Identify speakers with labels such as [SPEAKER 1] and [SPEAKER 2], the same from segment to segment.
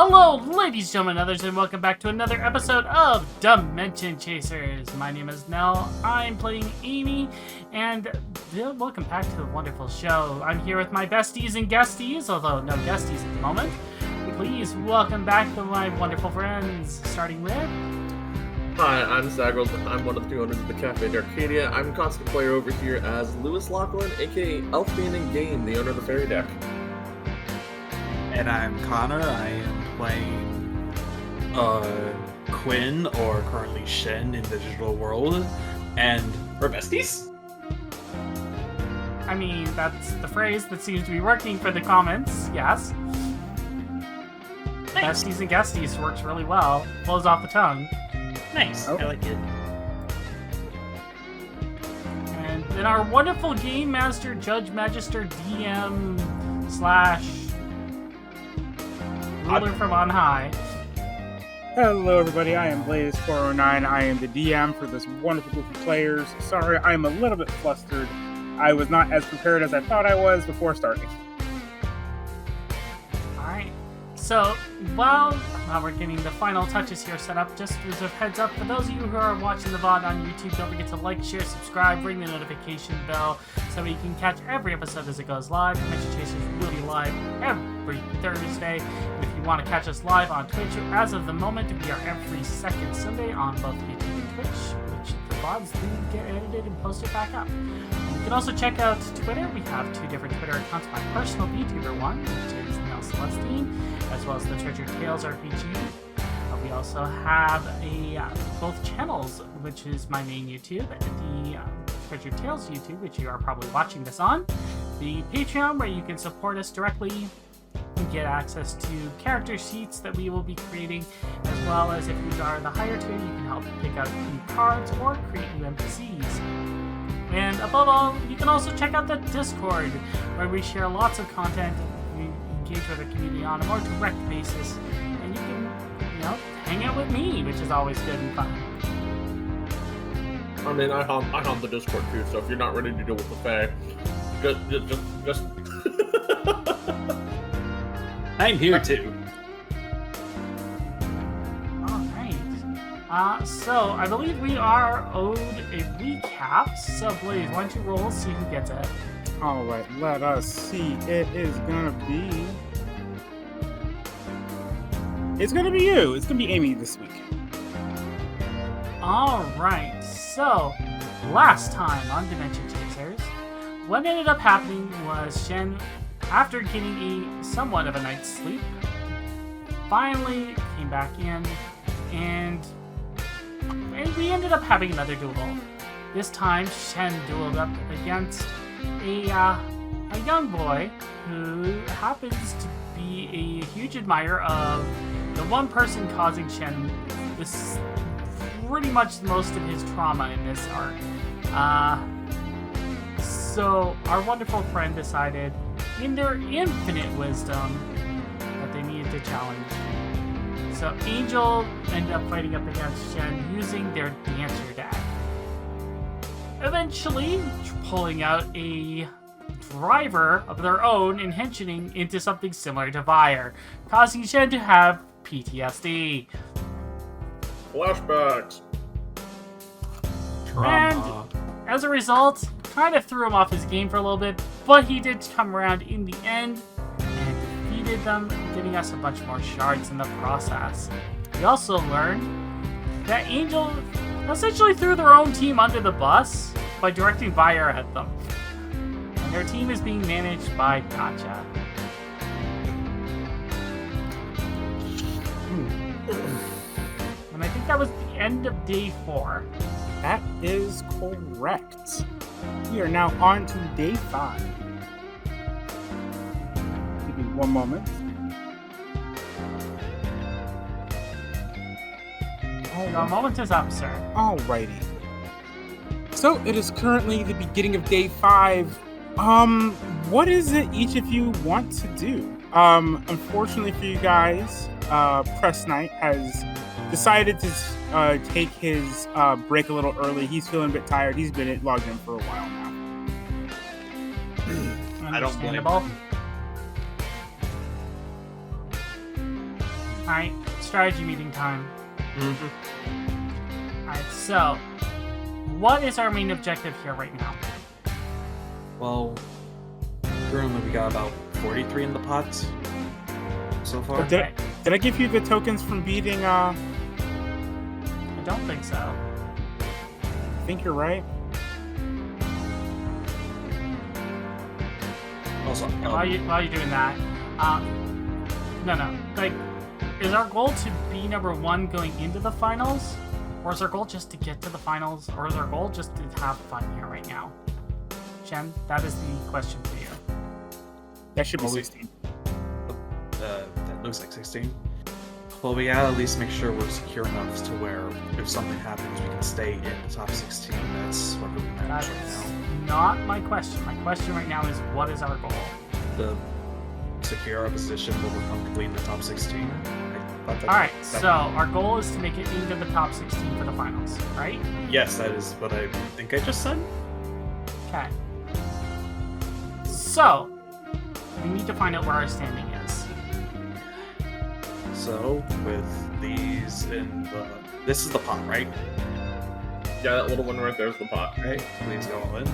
[SPEAKER 1] Hello, ladies, gentlemen, and others, and welcome back to another episode of Dimension Chasers. My name is Nell. I'm playing Amy, and welcome back to the wonderful show. I'm here with my besties and guesties, although no guesties at the moment. Please welcome back to my wonderful friends, starting with...
[SPEAKER 2] Hi, I'm Zagral. I'm one of the two owners of the Cafe d'Arcadia. I'm a constant player over here as Lewis Lachlan, aka Elfbane in Game, the owner of the Fairy Deck.
[SPEAKER 3] And I'm Connor. I am playing Quinn, or currently Shen in the digital world, and her besties.
[SPEAKER 1] I mean, that's the phrase that seems to be working for the comments, yes.
[SPEAKER 3] Nice.
[SPEAKER 1] Besties and guesties works really well. Flows off the tongue.
[SPEAKER 3] Nice.
[SPEAKER 2] Oh.
[SPEAKER 3] I like it.
[SPEAKER 1] And then our wonderful Game Master, Judge Magister, DM / ruler from on high.
[SPEAKER 4] Hello everybody, I am Blaze409. I am the DM for this wonderful group of players. Sorry, I'm a little bit flustered. I was not as prepared as I thought I was before starting.
[SPEAKER 1] Alright, so while we're getting the final touches here set up, just as a heads up, for those of you who are watching the VOD on YouTube, don't forget to like, share, subscribe, ring the notification bell so you can catch every episode as it goes live. Dimension Chasers will be live every Thursday. And if you want to catch us live on Twitch, as of the moment, we are every second Sunday on both YouTube and Twitch, which the VODs do get edited and posted back up. You can also check out Twitter. We have two different Twitter accounts. My personal VTuber one, which is Nell Celestine, as well as the Treasure Tales RPG. We also have both channels, which is my main YouTube, and the Treasure Tales YouTube, which you are probably watching this on. The Patreon, where you can support us directly and get access to character sheets that we will be creating, as well as if you are the higher tier, you can help pick out new cards or create new NPCs. And above all, you can also check out the Discord, where we share lots of content. We engage with the community on a more direct basis, and you can, hang out with me, which is always good and fun.
[SPEAKER 2] I mean, I haunt the Discord too, so if you're not ready to deal with the Fae, just...
[SPEAKER 3] I'm here too.
[SPEAKER 1] Alright. So, I believe we are owed a recap, so Blaze, why don't you roll, see who gets it.
[SPEAKER 4] Alright, let us see. It's gonna be you. It's gonna be Amy this week.
[SPEAKER 1] Alright, so last time on Dimension Chasers, what ended up happening was Shen, after getting somewhat of a night's sleep, finally came back in, and we ended up having another duel. This time, Shen dueled up against a young boy who happens to be a huge admirer of the one person causing Shen this pretty much most of his trauma in this arc. So our wonderful friend decided, in their infinite wisdom, that they needed to challenge. So Angel ended up fighting up against Shen using their Dancer deck. Eventually, pulling out a driver of their own and henching into something similar to Fire, causing Shen to have PTSD.
[SPEAKER 2] Flashbacks.
[SPEAKER 3] Drama.
[SPEAKER 1] And as a result, kind of threw him off his game for a little bit, but he did come around in the end and defeated them, giving us a bunch more shards in the process. We also learned that Angel essentially threw their own team under the bus by directing fire at them. And their team is being managed by Gotcha. And I think that was the end of day 4.
[SPEAKER 4] That is correct. We are now on to day 5. Give me one moment.
[SPEAKER 1] Your moment is up, sir.
[SPEAKER 4] Alrighty. So it is currently the beginning of day 5. What is it each of you want to do? Unfortunately for you guys, Press Knight has decided to take his break a little early. He's feeling a bit tired. He's been logged in for a while now.
[SPEAKER 3] I don't blame
[SPEAKER 1] Understandable. Alright, strategy meeting time.
[SPEAKER 2] Mm-hmm.
[SPEAKER 1] Alright, so what is our main objective here right now?
[SPEAKER 3] Well, currently we got about 43 in the pot so far.
[SPEAKER 1] Okay.
[SPEAKER 4] Did I give you the tokens from beating?
[SPEAKER 1] I don't think so.
[SPEAKER 4] I think you're right.
[SPEAKER 3] Also,
[SPEAKER 1] While you're doing that, no. Like, is our goal to be number 1 going into the finals? Or is our goal just to get to the finals? Or is our goal just to have fun here right now? Jen, that is the question for you.
[SPEAKER 4] That should be
[SPEAKER 3] Well,
[SPEAKER 4] 16.
[SPEAKER 3] that looks like 16. Well, we gotta at least make sure we're secure enough to where if something happens, we can stay in the top 16. That's what really matters right
[SPEAKER 1] That's
[SPEAKER 3] now.
[SPEAKER 1] not my question. My question right now is, what is our goal?
[SPEAKER 3] To secure our position where we're comfortably in the top 16.
[SPEAKER 1] Alright, so our goal is to make it into the top 16 for the finals, right?
[SPEAKER 3] Yes, that is what I think I just said.
[SPEAKER 1] Okay. So, we need to find out where our standing is.
[SPEAKER 3] So, with these in the... This is the pot, right?
[SPEAKER 2] Yeah, that little one right there is the pot.
[SPEAKER 3] Right? Please go all in.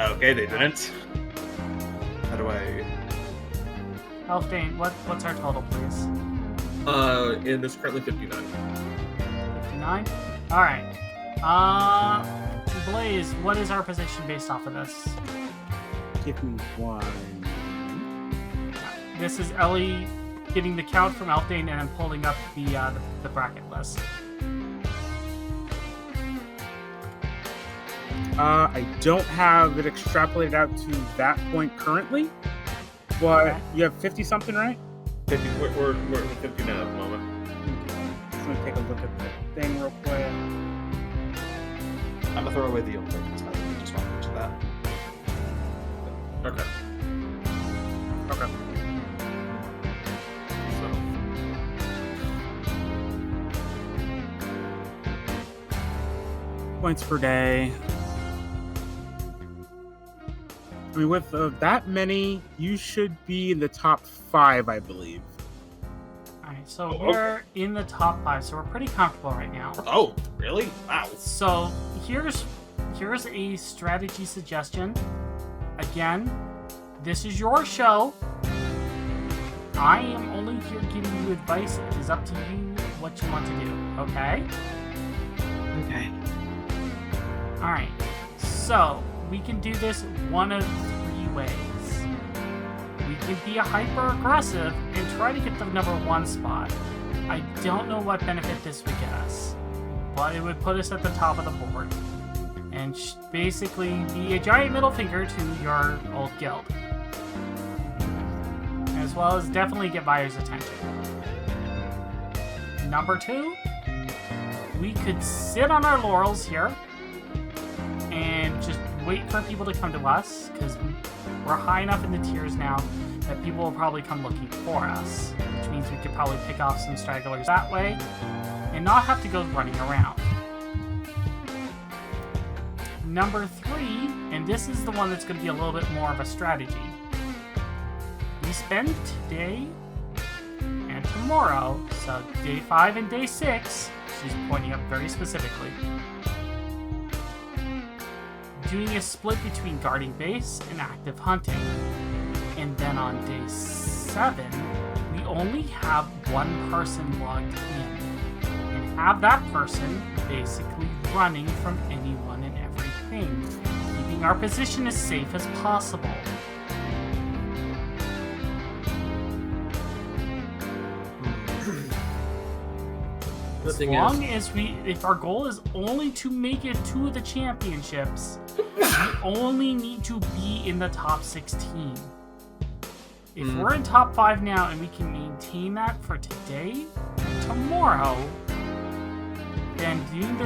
[SPEAKER 3] Okay, they didn't. How do I...
[SPEAKER 1] Elfdane, what's our total, please?
[SPEAKER 2] It is currently 59.
[SPEAKER 1] 59? Alright. Blaze, what is our position based off of this?
[SPEAKER 4] Give me one.
[SPEAKER 1] This is Ellie getting the count from Elfdane and then pulling up the bracket list.
[SPEAKER 4] I don't have it extrapolated out to that point currently, but
[SPEAKER 1] Okay.
[SPEAKER 4] you have 50 something, right?
[SPEAKER 2] 50, we're at 59 at the moment.
[SPEAKER 4] Just gonna take a look at the thing real quick.
[SPEAKER 3] I'm gonna throw away the old tokens, by the way. Just want to mention that.
[SPEAKER 2] Okay.
[SPEAKER 4] Okay. Points per day. I mean, with that many, you should be in the top 5, I believe.
[SPEAKER 1] Alright, so
[SPEAKER 2] Oh,
[SPEAKER 1] we're in the top 5, so we're pretty comfortable right now.
[SPEAKER 3] Oh, really? Wow.
[SPEAKER 1] So here's a strategy suggestion. Again, this is your show. I am only here giving you advice. It is up to you what you want to do, okay?
[SPEAKER 3] Okay.
[SPEAKER 1] Alright, so we can do this one of 3 ways. We can be a hyper-aggressive and try to get the number 1 spot. I don't know what benefit this would get us, but it would put us at the top of the board and basically be a giant middle finger to your old guild, as well as definitely get buyers' attention. Number 2, we could sit on our laurels here and just wait for people to come to us, because we're high enough in the tiers now that people will probably come looking for us, which means we could probably pick off some stragglers that way and not have to go running around. Number 3, and this is the one that's going to be a little bit more of a strategy. We spend today and tomorrow, so day 5 and day 6, she's pointing up very specifically, doing a split between guarding base and active hunting. And then on day 7, we only have 1 person logged in. And have that person basically running from anyone and everything, keeping our position as safe as possible. As long as if our goal is only to make it to the championships, we only need to be in the top 16. If we're in top 5 now and we can maintain that for today and tomorrow, then doing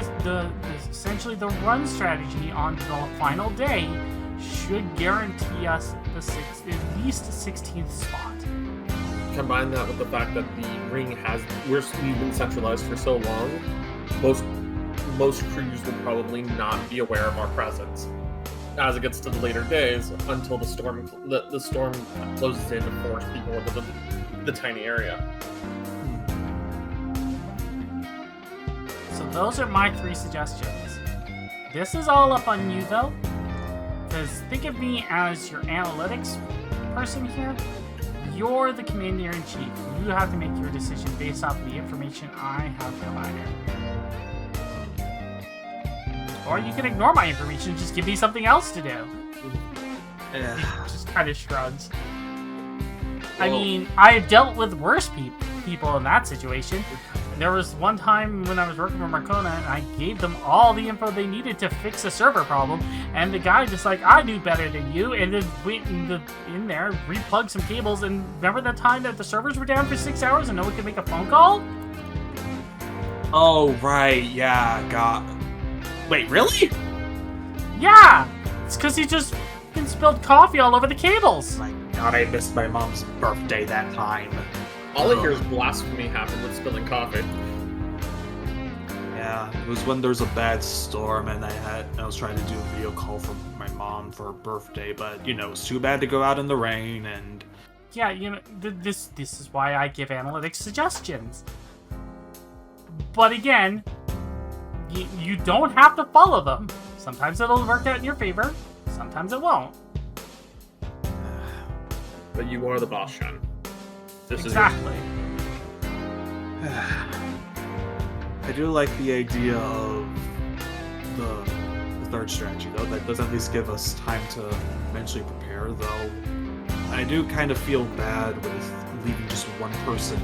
[SPEAKER 1] essentially the run strategy on the final day should guarantee us at least the 16th spot.
[SPEAKER 2] Combine that with the fact that the ring we've been centralized for so long, most crews will probably not be aware of our presence as it gets to the later days until the storm closes in to force people into the tiny area.
[SPEAKER 1] those are my 3 suggestions. This is all up on you, though. Because think of me as your analytics person here. You're the commander-in-chief. You have to make your decision based off the information I have provided. Or you can ignore my information and just give me something else to do. Just kind of shrugs. I mean, I've dealt with worse people in that situation. There was one time when I was working for Marcona, and I gave them all the info they needed to fix a server problem, and the guy just like, I knew better than you, and then went in there, replugged some cables, and remember that time that the servers were down for 6 hours and no one could make a phone call?
[SPEAKER 3] Oh, right, yeah, Wait, really?
[SPEAKER 1] Yeah! It's because he just spilled coffee all over the cables!
[SPEAKER 3] My god, I missed my mom's birthday that time.
[SPEAKER 2] All I hear is blasphemy happen with spilling coffee.
[SPEAKER 3] Yeah, it was when there was a bad storm and I was trying to do a video call for my mom for her birthday, but, it was too bad to go out in the rain and...
[SPEAKER 1] Yeah, this is why I give analytics suggestions. But again, you don't have to follow them. Sometimes it'll work out in your favor, sometimes it won't.
[SPEAKER 2] But you are the boss, Shen.
[SPEAKER 1] Exactly.
[SPEAKER 3] I do like the idea of the third strategy, though. That does at least give us time to eventually prepare, though. I do kind of feel bad with leaving just one person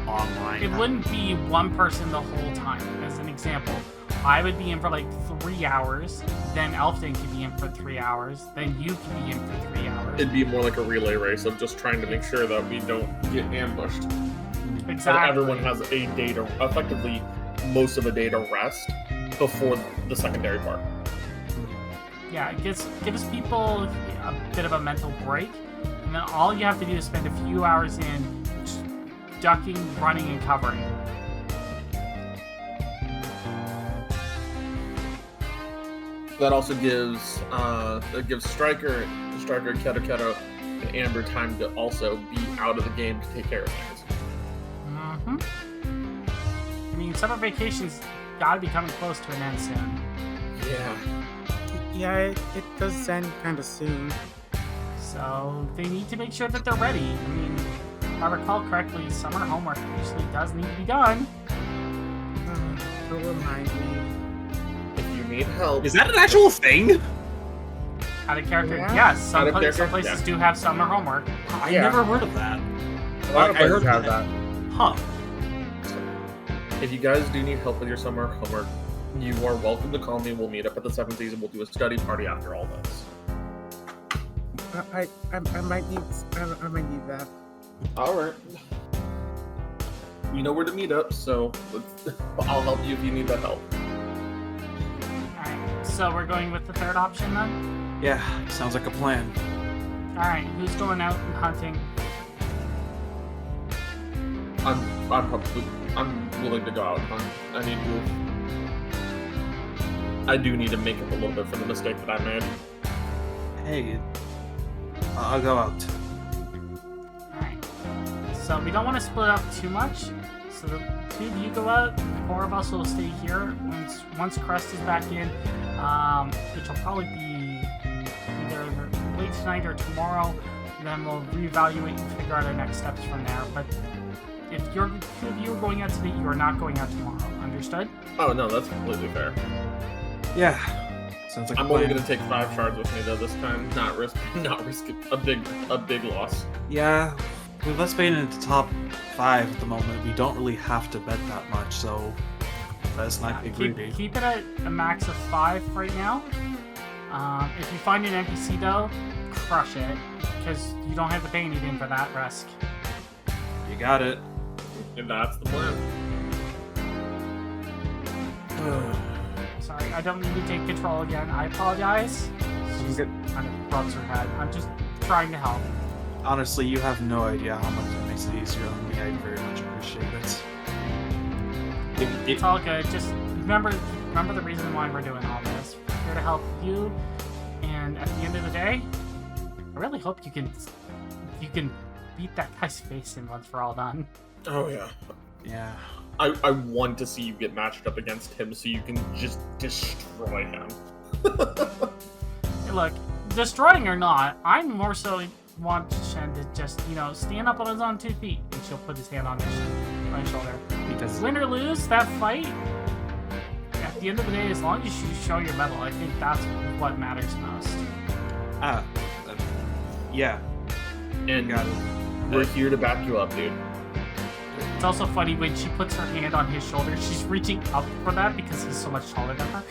[SPEAKER 3] online.
[SPEAKER 1] It wouldn't be one person the whole time. As an example, I would be in for like 3 hours, then Elfden could be in for 3 hours, then you could be in for 3 hours.
[SPEAKER 2] It'd be more like a relay race of just trying to make sure that we don't get ambushed.
[SPEAKER 1] Exactly.
[SPEAKER 2] And everyone has a day to, effectively, most of a day to rest before the secondary part.
[SPEAKER 1] Yeah, it gives people a bit of a mental break, and then all you have to do is spend a few hours in just ducking, running, and covering.
[SPEAKER 2] That also gives Striker, Keto, and Amber time to also be out of the game to take care of things.
[SPEAKER 1] Mm-hmm. I mean, summer vacation's gotta be coming close to an end soon.
[SPEAKER 2] Yeah.
[SPEAKER 4] Yeah, it does end kind of soon.
[SPEAKER 1] So they need to make sure that they're ready. I mean, if I recall correctly, summer homework usually does need to be done.
[SPEAKER 4] Don't remind me.
[SPEAKER 2] If you need help...
[SPEAKER 3] Is that an actual thing?
[SPEAKER 1] Out of character,
[SPEAKER 4] Yeah.
[SPEAKER 1] yes. Some
[SPEAKER 2] Out of character,
[SPEAKER 1] places
[SPEAKER 2] yeah.
[SPEAKER 1] do have summer homework.
[SPEAKER 3] I
[SPEAKER 2] Yeah.
[SPEAKER 3] never heard of that.
[SPEAKER 2] A lot of
[SPEAKER 3] I
[SPEAKER 2] places
[SPEAKER 3] heard
[SPEAKER 2] have
[SPEAKER 3] that.
[SPEAKER 2] that.
[SPEAKER 3] Huh.
[SPEAKER 2] If you guys do need help with your summer homework, you are welcome to call me. We'll meet up at the 7th season. We'll do a study party after all this.
[SPEAKER 4] I might need that.
[SPEAKER 2] All right. We know where to meet up, so I'll help you if you need that help.
[SPEAKER 1] Alright, so we're going with the third option then?
[SPEAKER 3] Yeah, sounds like a plan.
[SPEAKER 1] Alright, who's going out and hunting?
[SPEAKER 2] I'm willing to go out and hunt. I do need to make up a little bit for the mistake that I made.
[SPEAKER 3] Hey, I'll go out.
[SPEAKER 1] Alright. So we don't want to split up too much. So the 2 of you go out, 4 of us will stay here. Once Crest is back in, which will probably be either late tonight or tomorrow, then we'll reevaluate and figure out our next steps from there. But if you're 2 of you are going out today, you are not going out tomorrow. Understood?
[SPEAKER 2] Oh no, that's completely fair.
[SPEAKER 3] Yeah, sounds like
[SPEAKER 2] I'm
[SPEAKER 3] a plan.
[SPEAKER 2] only gonna take 5 shards with me though this time. Not risk a big loss.
[SPEAKER 3] Yeah, with us being in the top 5 at the moment, we don't really have to bet that much, so let's not be greedy.
[SPEAKER 1] Keep it at a max of 5 right now. If you find an NPC though, crush it, because you don't have to pay anything for that risk.
[SPEAKER 3] You got it.
[SPEAKER 2] And that's the plan.
[SPEAKER 1] Sorry, I don't mean to take control again. I apologize. She's kind of rubs her head. I'm just trying to help.
[SPEAKER 3] Honestly, you have no idea how much it makes it easier on me. I very much appreciate it.
[SPEAKER 1] It's all good. Just remember the reason why we're doing all this. We're here to help you, and at the end of the day, I really hope you can beat that guy's face in once we're all done.
[SPEAKER 2] Oh yeah.
[SPEAKER 3] Yeah.
[SPEAKER 2] I want to see you get matched up against him so you can just destroy him.
[SPEAKER 1] Hey, look, destroying or not, I more so want Shen to just, stand up on his own 2 feet, and she'll put his hand on his shoulder.
[SPEAKER 3] Because
[SPEAKER 1] Win or lose that fight, at the end of the day, as long as you show your medal, I think that's what matters most.
[SPEAKER 3] yeah.
[SPEAKER 2] And
[SPEAKER 3] Got it.
[SPEAKER 2] we're here to back you up, dude.
[SPEAKER 1] It's also funny when she puts her hand on his shoulder, she's reaching up for that because he's so much taller than her.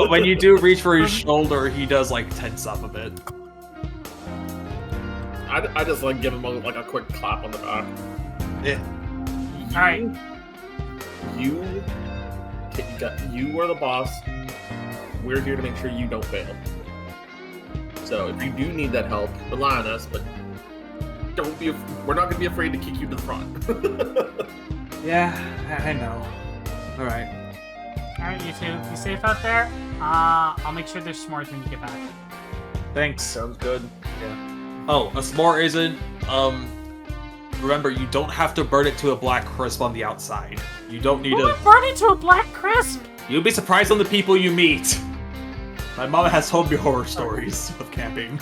[SPEAKER 3] When you do reach for his shoulder, he does like tense up a bit.
[SPEAKER 2] I just like give him a quick clap on the back.
[SPEAKER 3] Yeah.
[SPEAKER 1] Alright.
[SPEAKER 2] You are the boss. We're here to make sure you don't fail. So if you do need that help, rely on us, but we're not going to be afraid to kick you to the front.
[SPEAKER 3] Yeah, I know. Alright.
[SPEAKER 1] Alright, you two, be safe out there. I'll make sure there's s'mores when you get back.
[SPEAKER 3] Thanks.
[SPEAKER 2] Sounds good.
[SPEAKER 3] Yeah. Oh, a s'more isn't, remember, you don't have to burn it to a black crisp on the outside. You don't need
[SPEAKER 1] Who
[SPEAKER 3] to...
[SPEAKER 1] would burn it to a black crisp?
[SPEAKER 3] You'll be surprised on the people you meet. My mom has told me horror stories of camping.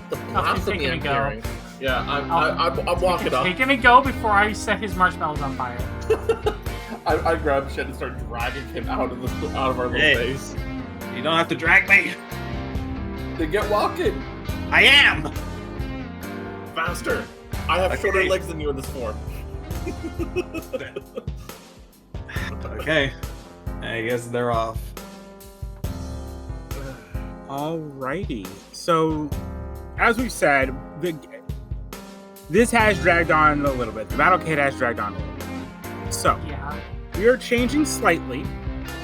[SPEAKER 2] The blasphemy I'm hearing. Yeah, I'm walking up.
[SPEAKER 1] Take him and go before I set his marshmallows on fire.
[SPEAKER 2] I grab shit and start dragging him out of our little base.
[SPEAKER 3] You don't have to drag me.
[SPEAKER 2] Then get walking.
[SPEAKER 3] I am.
[SPEAKER 2] Faster. I have shorter legs than you in this form.
[SPEAKER 3] Okay. I guess they're off.
[SPEAKER 4] Alrighty. So, as we've said, this has dragged on a little bit. The Battlecade has dragged on a little bit. So,
[SPEAKER 1] Yeah.
[SPEAKER 4] we are changing slightly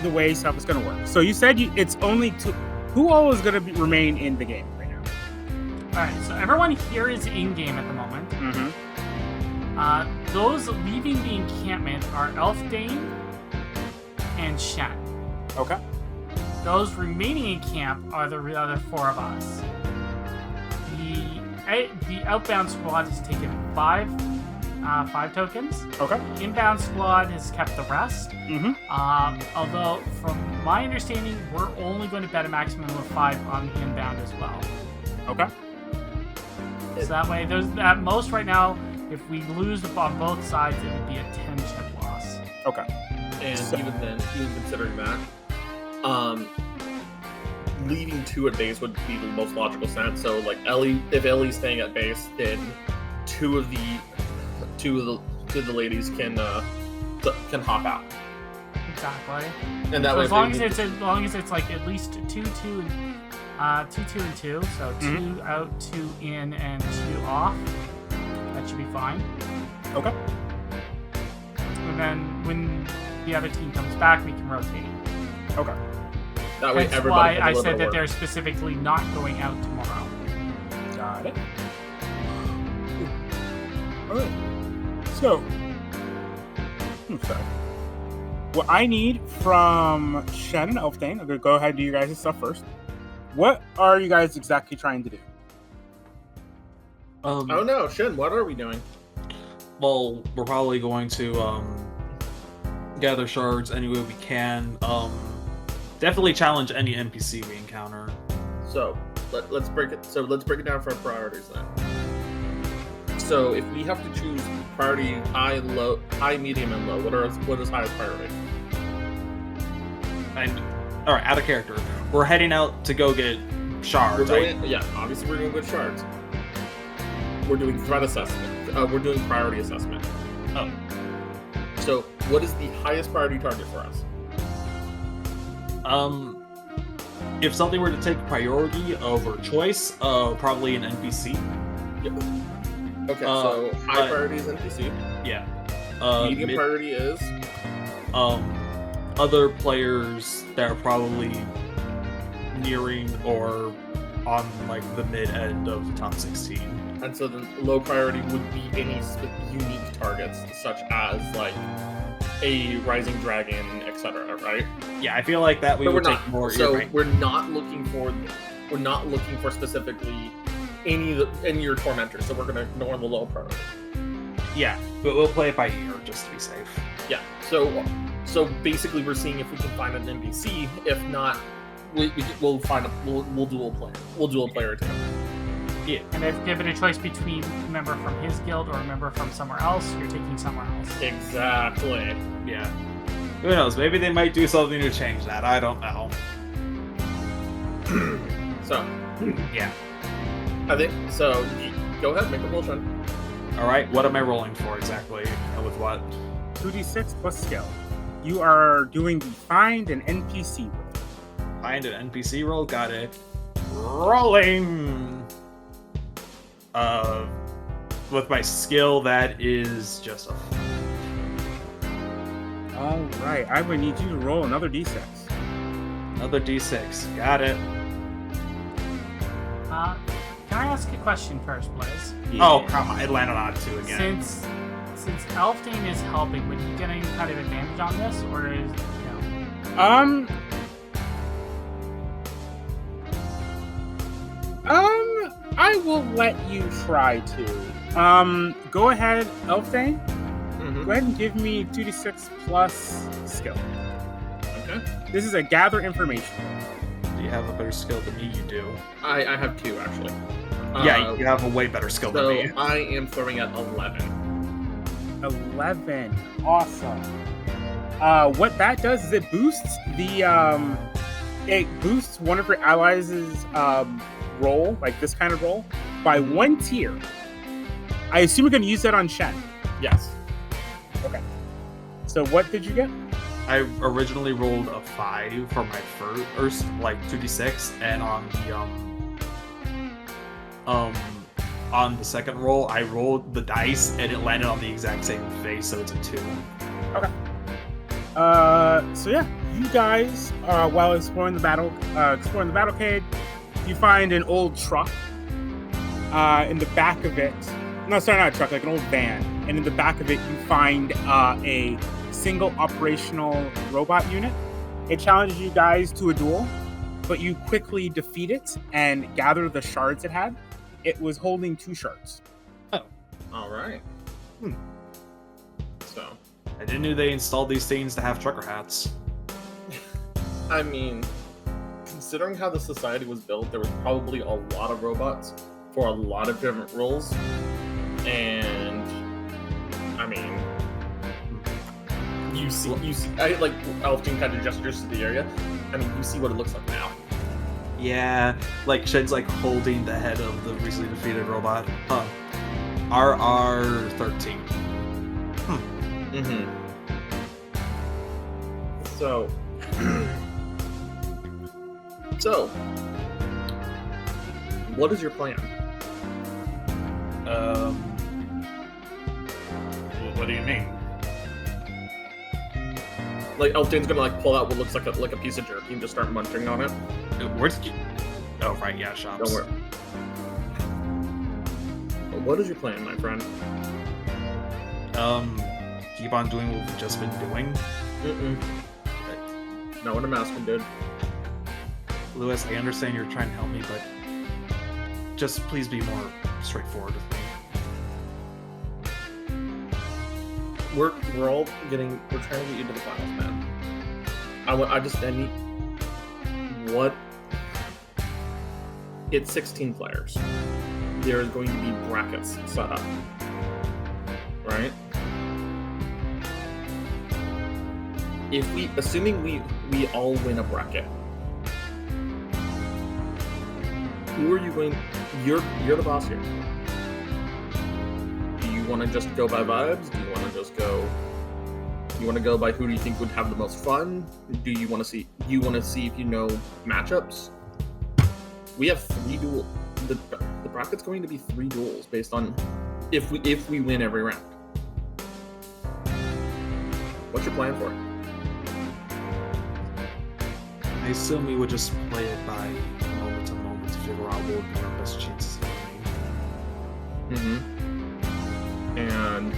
[SPEAKER 4] the way stuff is going to work. So, you said it's only two. Who all is going to remain in the game right now?
[SPEAKER 1] Alright, so everyone here is in-game at the moment.
[SPEAKER 4] Mm-hmm.
[SPEAKER 1] Those leaving the encampment are Elfdane and Shen.
[SPEAKER 4] Okay.
[SPEAKER 1] Those remaining in camp are the other 4 of us. The outbound squad has taken 5 tokens.
[SPEAKER 4] Okay.
[SPEAKER 1] The inbound squad has kept the rest.
[SPEAKER 4] Mm-hmm.
[SPEAKER 1] Although, from my understanding, we're only going to bet a maximum of 5 on the inbound as well.
[SPEAKER 4] Okay.
[SPEAKER 1] So that way, at most right now, if we lose on both sides, it would be a 10-chip loss.
[SPEAKER 4] Okay.
[SPEAKER 2] And even then, even considering that, leaving 2 at base would be the most logical sense. So, like if Ellie's staying at base, then two of the ladies can hop out.
[SPEAKER 1] Exactly.
[SPEAKER 2] And that way,
[SPEAKER 1] As long as it's like at least 2, 2, and 2, so 2 out, 2 in, and 2 off. That should be fine.
[SPEAKER 4] Okay.
[SPEAKER 1] And then when the other team comes back, we can rotate.
[SPEAKER 4] Okay.
[SPEAKER 2] that way
[SPEAKER 1] That's
[SPEAKER 2] everybody
[SPEAKER 1] why
[SPEAKER 2] has a
[SPEAKER 1] I
[SPEAKER 2] little
[SPEAKER 1] said
[SPEAKER 2] bit
[SPEAKER 1] that
[SPEAKER 2] of
[SPEAKER 1] they're
[SPEAKER 2] work.
[SPEAKER 1] specifically not going out tomorrow.
[SPEAKER 4] Got it. Alright. So, sorry. What I need from Shen and Elfdane, I'm going to go ahead and do you guys' stuff first. What are you guys exactly trying to do?
[SPEAKER 2] Oh no, Shin, what are we doing?
[SPEAKER 3] Well, we're probably going to gather shards any way we can. Definitely challenge any NPC we encounter.
[SPEAKER 2] So let's break it. So let's break it down for our priorities then. So if we have to choose priority high, low, high, medium, and low, what is highest priority?
[SPEAKER 3] And all right, out of character, we're heading out to go get shards.
[SPEAKER 2] Yeah, obviously we're doing good shards. We're doing threat assessment. We're doing priority assessment.
[SPEAKER 3] Oh.
[SPEAKER 2] So what is the highest priority target for us?
[SPEAKER 3] If something were to take priority over choice, probably an NPC.
[SPEAKER 2] Yep. Okay, so high priority is NPC.
[SPEAKER 3] Yeah.
[SPEAKER 2] Medium priority is
[SPEAKER 3] other players that are probably nearing or on like the mid end of the top 16.
[SPEAKER 2] And so the low priority would be any unique targets, such as like a rising dragon, etc. Right?
[SPEAKER 3] Yeah, I feel like that we would take more.
[SPEAKER 2] So we're not looking for specifically any of your tormentors, so we're gonna ignore the low priority.
[SPEAKER 3] Yeah, but we'll play it by ear just to be safe.
[SPEAKER 2] Yeah. So basically, we're seeing if we can find an NPC. If not, we'll find we'll dual player. We'll dual player too.
[SPEAKER 3] Yeah.
[SPEAKER 1] And if given a choice between a member from his guild or a member from somewhere else, you're taking somewhere else.
[SPEAKER 2] Exactly.
[SPEAKER 3] Yeah. Who knows? Maybe they might do something to change that. I don't know.
[SPEAKER 2] So,
[SPEAKER 3] Yeah.
[SPEAKER 2] I think so. Go ahead, make a roll, Sean.
[SPEAKER 3] All right. What am I rolling for exactly? And with what?
[SPEAKER 4] 2d6 plus skill. You are doing the find an NPC roll.
[SPEAKER 3] Find an NPC roll. Got it. Rolling. With my skill, that is just a.
[SPEAKER 4] All right, I would need you to roll another d6.
[SPEAKER 3] Another d6. Got it.
[SPEAKER 1] Can I ask a question first, Blaze?
[SPEAKER 3] Oh, come on. It landed on 2 again.
[SPEAKER 1] Since Elfdane is helping, would you get any kind of advantage on this, or is no?
[SPEAKER 4] I will let you try to. Go ahead, Elfdane.
[SPEAKER 2] Mm-hmm.
[SPEAKER 4] Go ahead and give me 2d6 plus skill.
[SPEAKER 2] Okay.
[SPEAKER 4] This is a gather information.
[SPEAKER 3] Do you have a better skill than me? You do.
[SPEAKER 2] I have 2 actually.
[SPEAKER 3] Yeah, you have a way better skill
[SPEAKER 2] So
[SPEAKER 3] than me.
[SPEAKER 2] I am throwing at 11.
[SPEAKER 4] 11. Awesome. What that does is it boosts one of your allies' roll, like this kind of roll, by 1 tier. I assume you're going to use that on Shen.
[SPEAKER 2] Yes.
[SPEAKER 3] Okay.
[SPEAKER 4] So what did you get?
[SPEAKER 3] I originally rolled a 5 for my first, like 2d6, and on the second roll, I rolled the dice and it landed on the exact same face, so it's a 2.
[SPEAKER 4] Okay. So yeah, you guys, while exploring the battlecade, you find an old truck. In the back of it, no, sorry, not a truck, like an old van. And in the back of it, you find a single operational robot unit. It challenges you guys to a duel, but you quickly defeat it and gather the shards it had. It was holding 2 shards.
[SPEAKER 3] Oh.
[SPEAKER 2] All right. So.
[SPEAKER 3] I didn't know they installed these things to have trucker hats.
[SPEAKER 2] I mean, considering how the society was built, there was probably a lot of robots for a lot of different roles. And, I mean, you see, I like Elfdane kind of gestures to the area. I mean, you see what it looks like now.
[SPEAKER 3] Yeah, like Shen's like holding the head of the recently defeated robot. RR13.
[SPEAKER 2] Mm-hmm. So, what is your plan?
[SPEAKER 3] What do you mean?
[SPEAKER 2] Like Elfdane's gonna like pull out what looks like a piece of jerky and just start munching on it.
[SPEAKER 3] Where's the... Oh, right, yeah, shops.
[SPEAKER 2] Don't worry. What is your plan, my friend?
[SPEAKER 3] Keep on doing what we've just been doing.
[SPEAKER 2] Not what a masculine did.
[SPEAKER 3] Lewis, I understand you're trying to help me, but just please be more straightforward with me.
[SPEAKER 2] We're trying to get you to the finals, man. I need what? It's 16 players. There is going to be brackets set up, right? Assuming we all win a bracket, who are you going? You're the boss here. Do you want to just go by vibes? Do you want to just go? You want to go by who do you think would have the most fun? Do you want to see? You want to see if you know matchups? We have 3 duels. The bracket's going to be 3 duels based on if we win every round. What's your plan for it?
[SPEAKER 3] I assume we would just play it by moment to moment to figure out what would be our best chances of winning.
[SPEAKER 2] And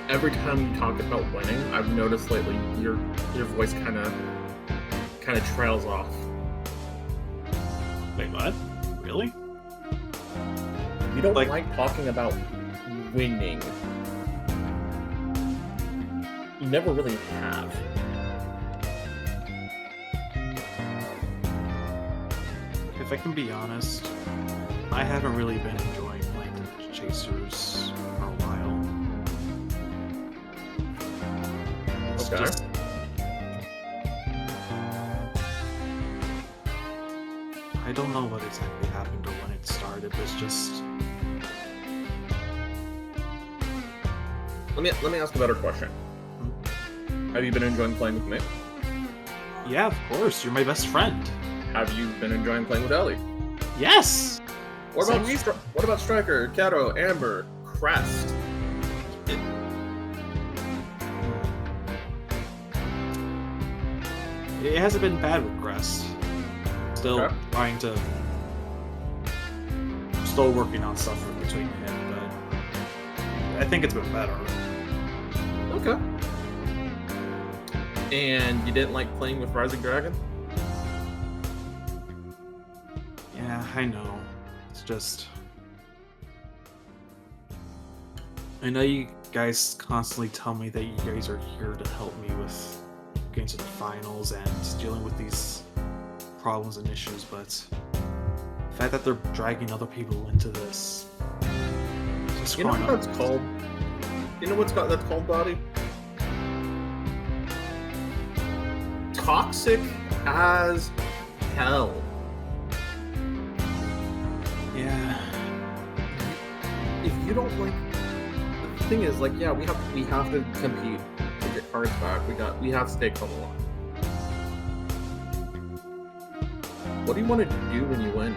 [SPEAKER 2] every time you talk about winning, I've noticed lately your voice kind of trails off.
[SPEAKER 3] Wait, what? Really?
[SPEAKER 2] You don't like talking about winning. You never really have.
[SPEAKER 3] If I can be honest, I haven't really been enjoying playing the Chasers for a while. It's
[SPEAKER 2] Okay.
[SPEAKER 3] just... I don't know what exactly happened or when it started. It's just...
[SPEAKER 2] Let me ask a better question. Have you been enjoying playing with me?
[SPEAKER 3] Yeah, of course. You're my best friend.
[SPEAKER 2] Have you been enjoying playing with Ellie?
[SPEAKER 3] Yes!
[SPEAKER 2] What about Striker, Kato, Amber, Crest?
[SPEAKER 3] It hasn't been bad with Crest. Still
[SPEAKER 2] Okay.
[SPEAKER 3] trying to... Still working on stuff between him, but... I think it's been better.
[SPEAKER 2] Okay. And you didn't like playing with Rising Dragon?
[SPEAKER 3] Yeah, I know. It's just... I know you guys constantly tell me that you guys are here to help me with getting to the finals and dealing with these problems and issues, but the fact that they're dragging other people into this... Just
[SPEAKER 2] You know
[SPEAKER 3] growing
[SPEAKER 2] what
[SPEAKER 3] up-
[SPEAKER 2] that's called? You know what's that's called, Bobby? Toxic as hell.
[SPEAKER 3] Yeah.
[SPEAKER 2] If you don't like, the thing is, like, yeah, we have to compete to get cards back. We have stakes on the line. What do you want to do when you win?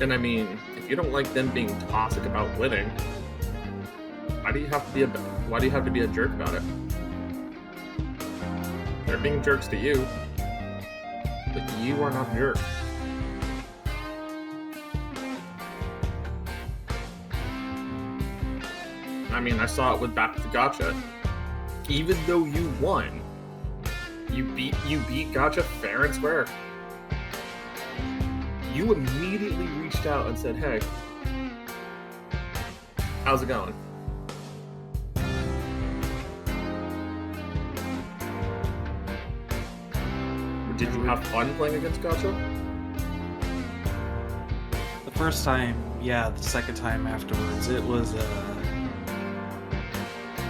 [SPEAKER 2] And I mean, if you don't like them being toxic about winning, why do you have to be a jerk about it? They're being jerks to you, but you are not a jerk. I mean, I saw it with Back to Gotcha. Even though you won, you beat Gotcha fair and square. You immediately reached out and said, "Hey, how's it going?" Did you have fun playing against Gotcha?
[SPEAKER 3] The first time, yeah. The second time afterwards, it was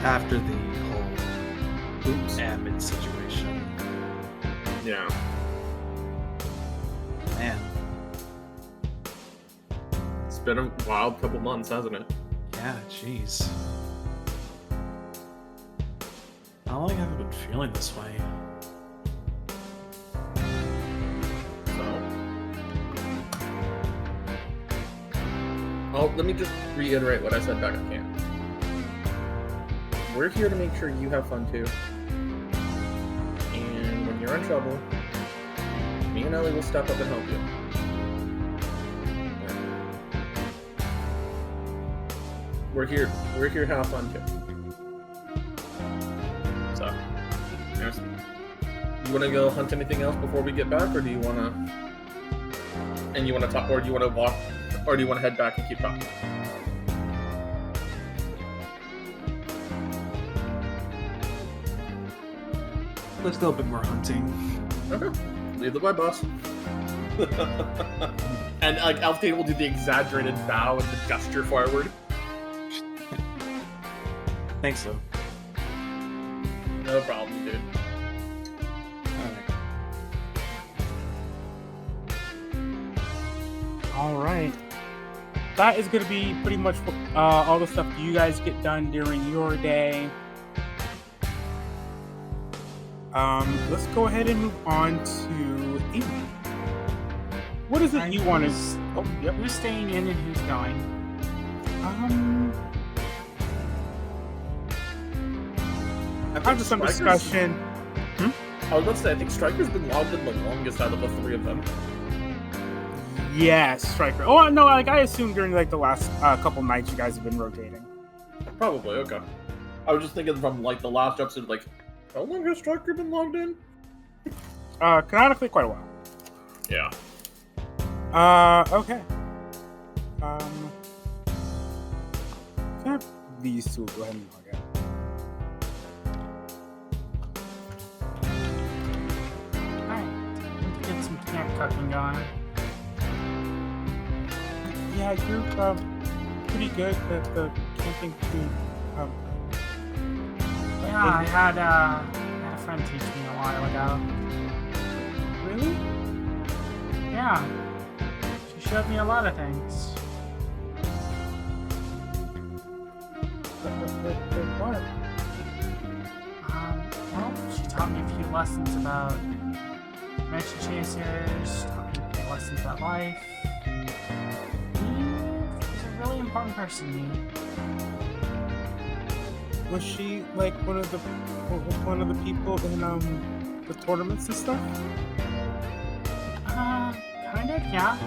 [SPEAKER 3] after the whole
[SPEAKER 2] Oops.
[SPEAKER 3] Ammon situation.
[SPEAKER 2] Yeah.
[SPEAKER 3] Man,
[SPEAKER 2] It's been a wild couple months, hasn't it?
[SPEAKER 3] yeah, jeez. How long have I been feeling this way?
[SPEAKER 2] So. Oh, let me just reiterate what I said back at camp. We're here to make sure you have fun too. And when you're in trouble, me and Ellie will step up and help you. We're here to have fun too. So, yes. You want to go hunt anything else before we get back, or do you want to? And you want to talk, or do you want to walk, or do you want to head back and keep talking?
[SPEAKER 3] Let's go a bit more hunting.
[SPEAKER 2] Okay. Lead the way, boss. And like Elfdane will do the exaggerated bow and the gesture forward.
[SPEAKER 3] Thanks, though.
[SPEAKER 2] No problem, dude.
[SPEAKER 4] All right. That is going to be pretty much all the stuff you guys get done during your day. Let's go ahead and move on to Amy. What is it you want to... Oh, yep.
[SPEAKER 1] Who's staying in and who's going?
[SPEAKER 2] I think
[SPEAKER 4] After some
[SPEAKER 2] Striker's-
[SPEAKER 4] discussion...
[SPEAKER 2] I was about to say, I think Striker's been logged in the longest out of the three of them.
[SPEAKER 4] Yes, Striker. Oh, no, like I assumed during like the last couple nights you guys have been rotating.
[SPEAKER 2] Probably, okay. I was just thinking from like the last episode, like, how long has Striker been logged in?
[SPEAKER 4] Canonically, quite a while.
[SPEAKER 2] Yeah.
[SPEAKER 4] Okay. Can I have these two go ahead and log in?
[SPEAKER 1] Alright, need to get some camp cooking going.
[SPEAKER 4] Yeah, you're pretty good at the camping food.
[SPEAKER 1] Yeah, I had a friend teach me a while ago.
[SPEAKER 4] Really?
[SPEAKER 1] Yeah, she showed me a lot of things.
[SPEAKER 4] What?
[SPEAKER 1] Well, she taught me a few lessons about dimension chasers, taught me a few lessons about life. She's a really important person to me.
[SPEAKER 4] Was she like one of the people in the tournaments and stuff?
[SPEAKER 1] Kind of, yeah.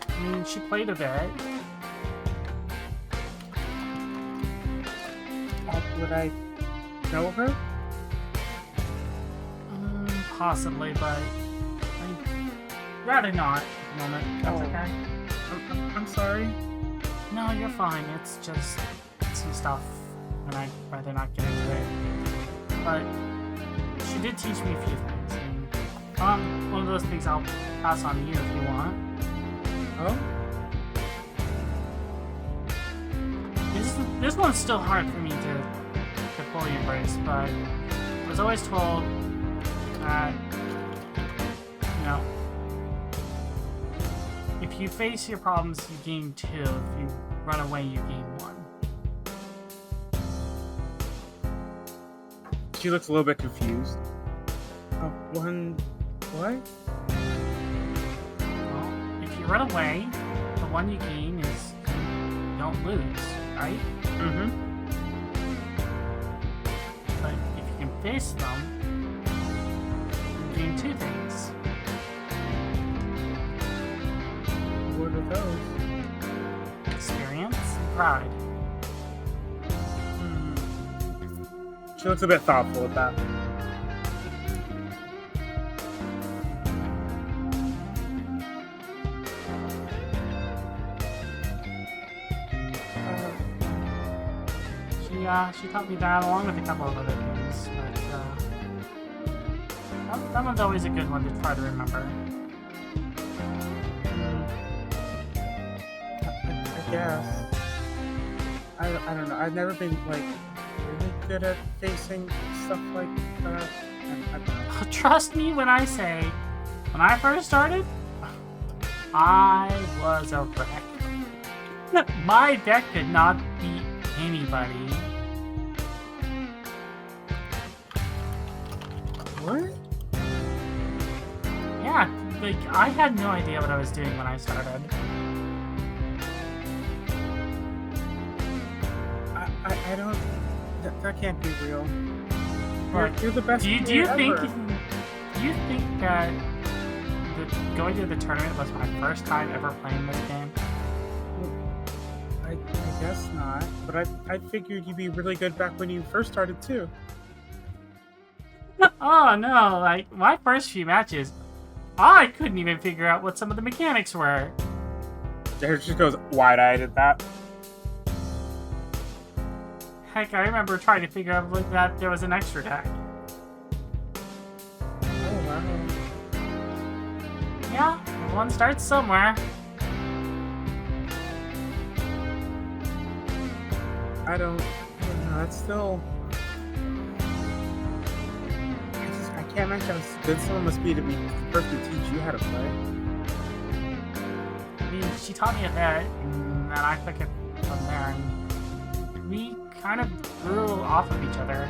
[SPEAKER 1] I mean, she played a bit.
[SPEAKER 4] Would I know her?
[SPEAKER 1] Possibly, but I'd rather not at the moment. That's okay.
[SPEAKER 4] I'm sorry.
[SPEAKER 1] No, you're fine. It's just some stuff, and I'd rather not get into it. But she did teach me a few things, and one of those things I'll pass on to you if you want.
[SPEAKER 4] Oh?
[SPEAKER 1] This one's still hard for me to fully embrace, but I was always told that, you know, if you face your problems, you gain 2. If you run away, you gain 1.
[SPEAKER 4] She looks a little bit confused. What?
[SPEAKER 1] Well, if you run away, the 1 you gain is you don't lose, right?
[SPEAKER 4] Mm-hmm.
[SPEAKER 1] But if you can face them, you gain 2 things.
[SPEAKER 4] What are those?
[SPEAKER 1] Experience and pride.
[SPEAKER 4] She looks a bit thoughtful at that.
[SPEAKER 1] She taught me that along with a couple of other things, but that one's always a good one to try to remember.
[SPEAKER 4] I guess. I don't know. I've never been like really good at facing stuff like that. I don't know.
[SPEAKER 1] Trust me when I say, when I first started, I was a wreck. My deck could not beat anybody.
[SPEAKER 4] What?
[SPEAKER 1] Yeah, like, I had no idea what I was doing when I started.
[SPEAKER 4] I don't... That can't be real.
[SPEAKER 1] Right.
[SPEAKER 4] You're the best
[SPEAKER 1] Do you
[SPEAKER 4] player
[SPEAKER 1] think
[SPEAKER 4] ever.
[SPEAKER 1] that going to the tournament was my first time ever playing this game?
[SPEAKER 4] I guess not, but I figured you'd be really good back when you first started too.
[SPEAKER 1] Oh no, like, my first few matches, I couldn't even figure out what some of the mechanics were.
[SPEAKER 4] Derek just goes wide-eyed at that.
[SPEAKER 1] Heck, I remember trying to figure out like, that there was an extra deck.
[SPEAKER 4] Oh wow.
[SPEAKER 1] Yeah, one starts somewhere.
[SPEAKER 4] I don't know, that's still... I can't imagine how good someone must be to be the person to teach you how to play.
[SPEAKER 1] I mean, she taught me a bit, and then I took it from there, and we kind of grew off of each other.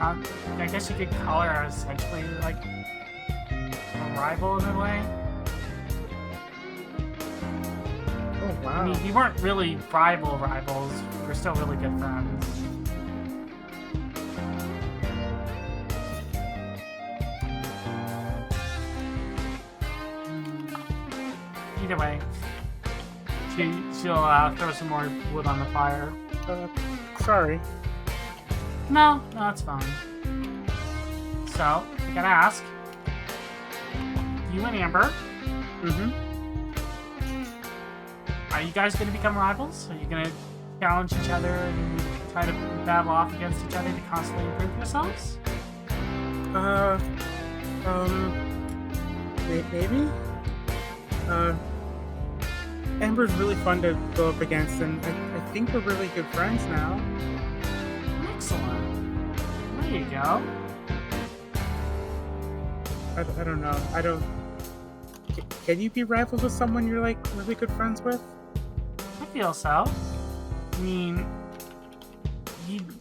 [SPEAKER 1] I guess you could call her essentially like a rival in a way.
[SPEAKER 4] Oh wow.
[SPEAKER 1] I mean, we weren't really rivals. We were still really good friends. Either way, She'll throw some more wood on the fire.
[SPEAKER 4] Sorry.
[SPEAKER 1] No, it's fine. So, I gotta ask. You and Amber.
[SPEAKER 4] Mm-hmm.
[SPEAKER 1] Are you guys gonna become rivals? Are you gonna challenge each other and try to battle off against each other to constantly improve yourselves?
[SPEAKER 4] Maybe? Amber's really fun to go up against, and I think we're really good friends now.
[SPEAKER 1] Excellent. There you go.
[SPEAKER 4] I don't know. Can you be rivals with someone you're, like, really good friends with?
[SPEAKER 1] I feel so. I mean,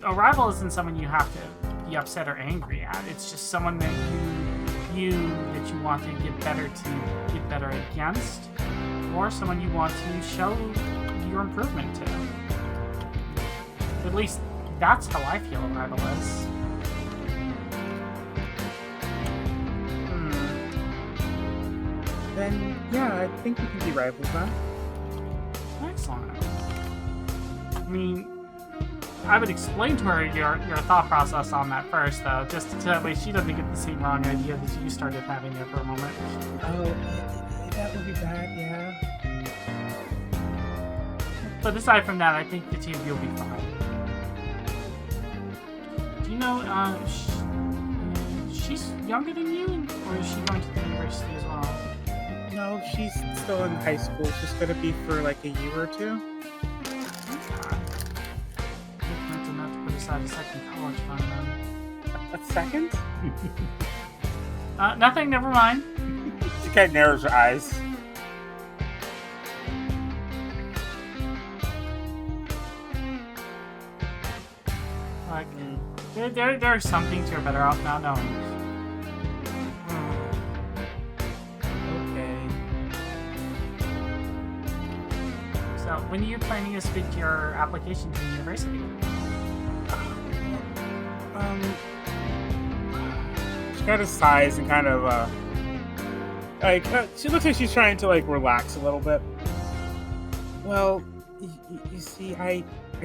[SPEAKER 1] a rival isn't someone you have to be upset or angry at. It's just someone that you want to get better against, or someone you want to show your improvement to. At least that's how I feel a rival is.
[SPEAKER 4] Then, yeah, I think we can be rivals then.
[SPEAKER 1] Excellent. I mean, I would explain to her your thought process on that first, though, just so that way she doesn't get the same wrong idea that you started having there for a moment.
[SPEAKER 4] Oh, that would be bad, yeah.
[SPEAKER 1] But aside from that, I think the two of you will be fine. Do you know, she's younger than you, or is she going to the university as well?
[SPEAKER 4] No, she's still in high school. She's going to be for like a year or two.
[SPEAKER 1] Not to put aside a second college fund then.
[SPEAKER 4] A second?
[SPEAKER 1] Nothing, never mind.
[SPEAKER 4] She kind of narrows her eyes.
[SPEAKER 1] Like, there are some things you're better off not knowing. So, when are you planning to speak to your application to the university?
[SPEAKER 4] She kind of sighs and kind of, she looks like she's trying to, like, relax a little bit. Well, you see, I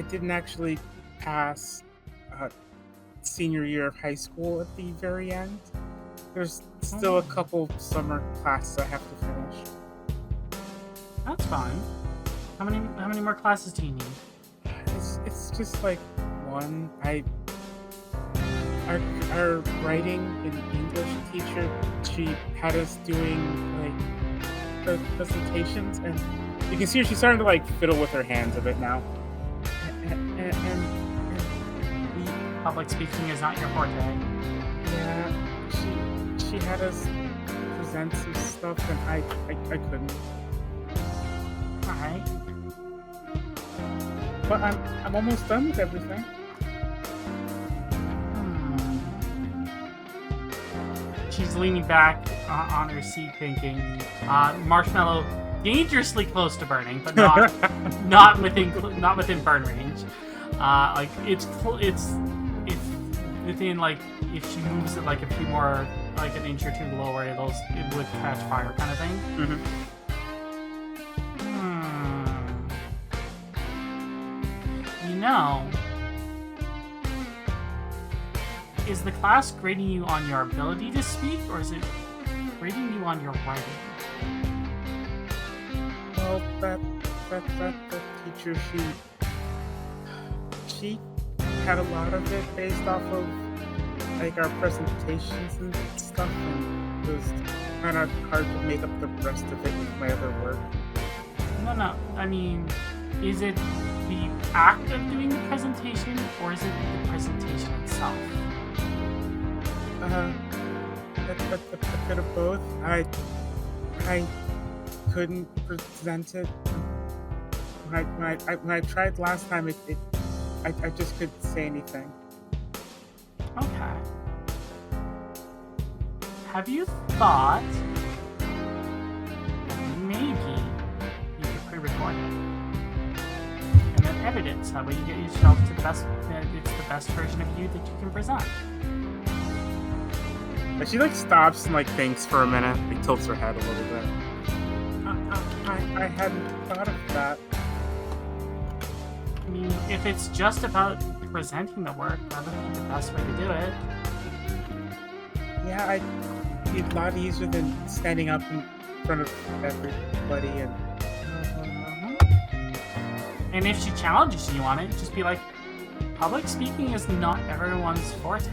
[SPEAKER 4] didn't actually pass senior year of high school at the very end. There's still a couple summer classes I have to finish.
[SPEAKER 1] That's fine. How many more classes do you need?
[SPEAKER 4] It's just like one. Our writing and English teacher, she had us doing like presentations, and you can see her. She's starting to like fiddle with her hands a bit now. And
[SPEAKER 1] Public speaking is not your forte.
[SPEAKER 4] Yeah, she had us present some stuff, and I couldn't.
[SPEAKER 1] All right.
[SPEAKER 4] But I'm almost done with everything.
[SPEAKER 1] She's leaning back on her seat, thinking. Marshmallow dangerously close to burning, but not within burn range. Like it's within, like, if she moves it like a few more, like an inch or two lower, it would catch fire, kind of thing.
[SPEAKER 4] Mm-hmm.
[SPEAKER 1] You know, is the class grading you on your ability to speak, or is it grading you on your writing?
[SPEAKER 4] Well, that teacher, she had a lot of it based off of like our presentations and stuff, and it was kind of hard to make up the rest of it with my other work.
[SPEAKER 1] No. I mean, is it the act of doing the presentation, or is it the presentation itself?
[SPEAKER 4] A bit of both. I couldn't present it. When I tried last time, I just couldn't say anything.
[SPEAKER 1] Okay. Have you thought that maybe you could pre-record it and then edit it so that way you get yourself to the best? It's the best version of you that you can present.
[SPEAKER 4] She like stops and like thinks for a minute, like tilts her head a little bit. I hadn't thought of that.
[SPEAKER 1] I mean, if it's just about presenting the work, that would be the best way to do it.
[SPEAKER 4] Yeah, it'd be a lot easier than standing up in front of everybody and...
[SPEAKER 1] And if she challenges you on it, just be like, public speaking is not everyone's forte.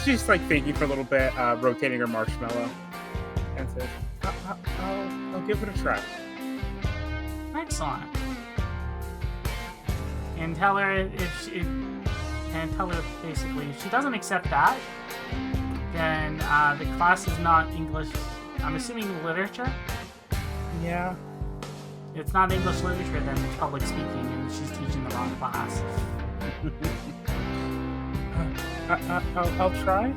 [SPEAKER 4] She's like thinking for a little bit, rotating her marshmallow, and says, "I'll give it a try."
[SPEAKER 1] Excellent. And tell her basically if she doesn't accept that, then the class is not English. I'm assuming literature.
[SPEAKER 4] Yeah.
[SPEAKER 1] It's not English literature, then it's public speaking, and she's teaching the wrong class.
[SPEAKER 4] I'll try.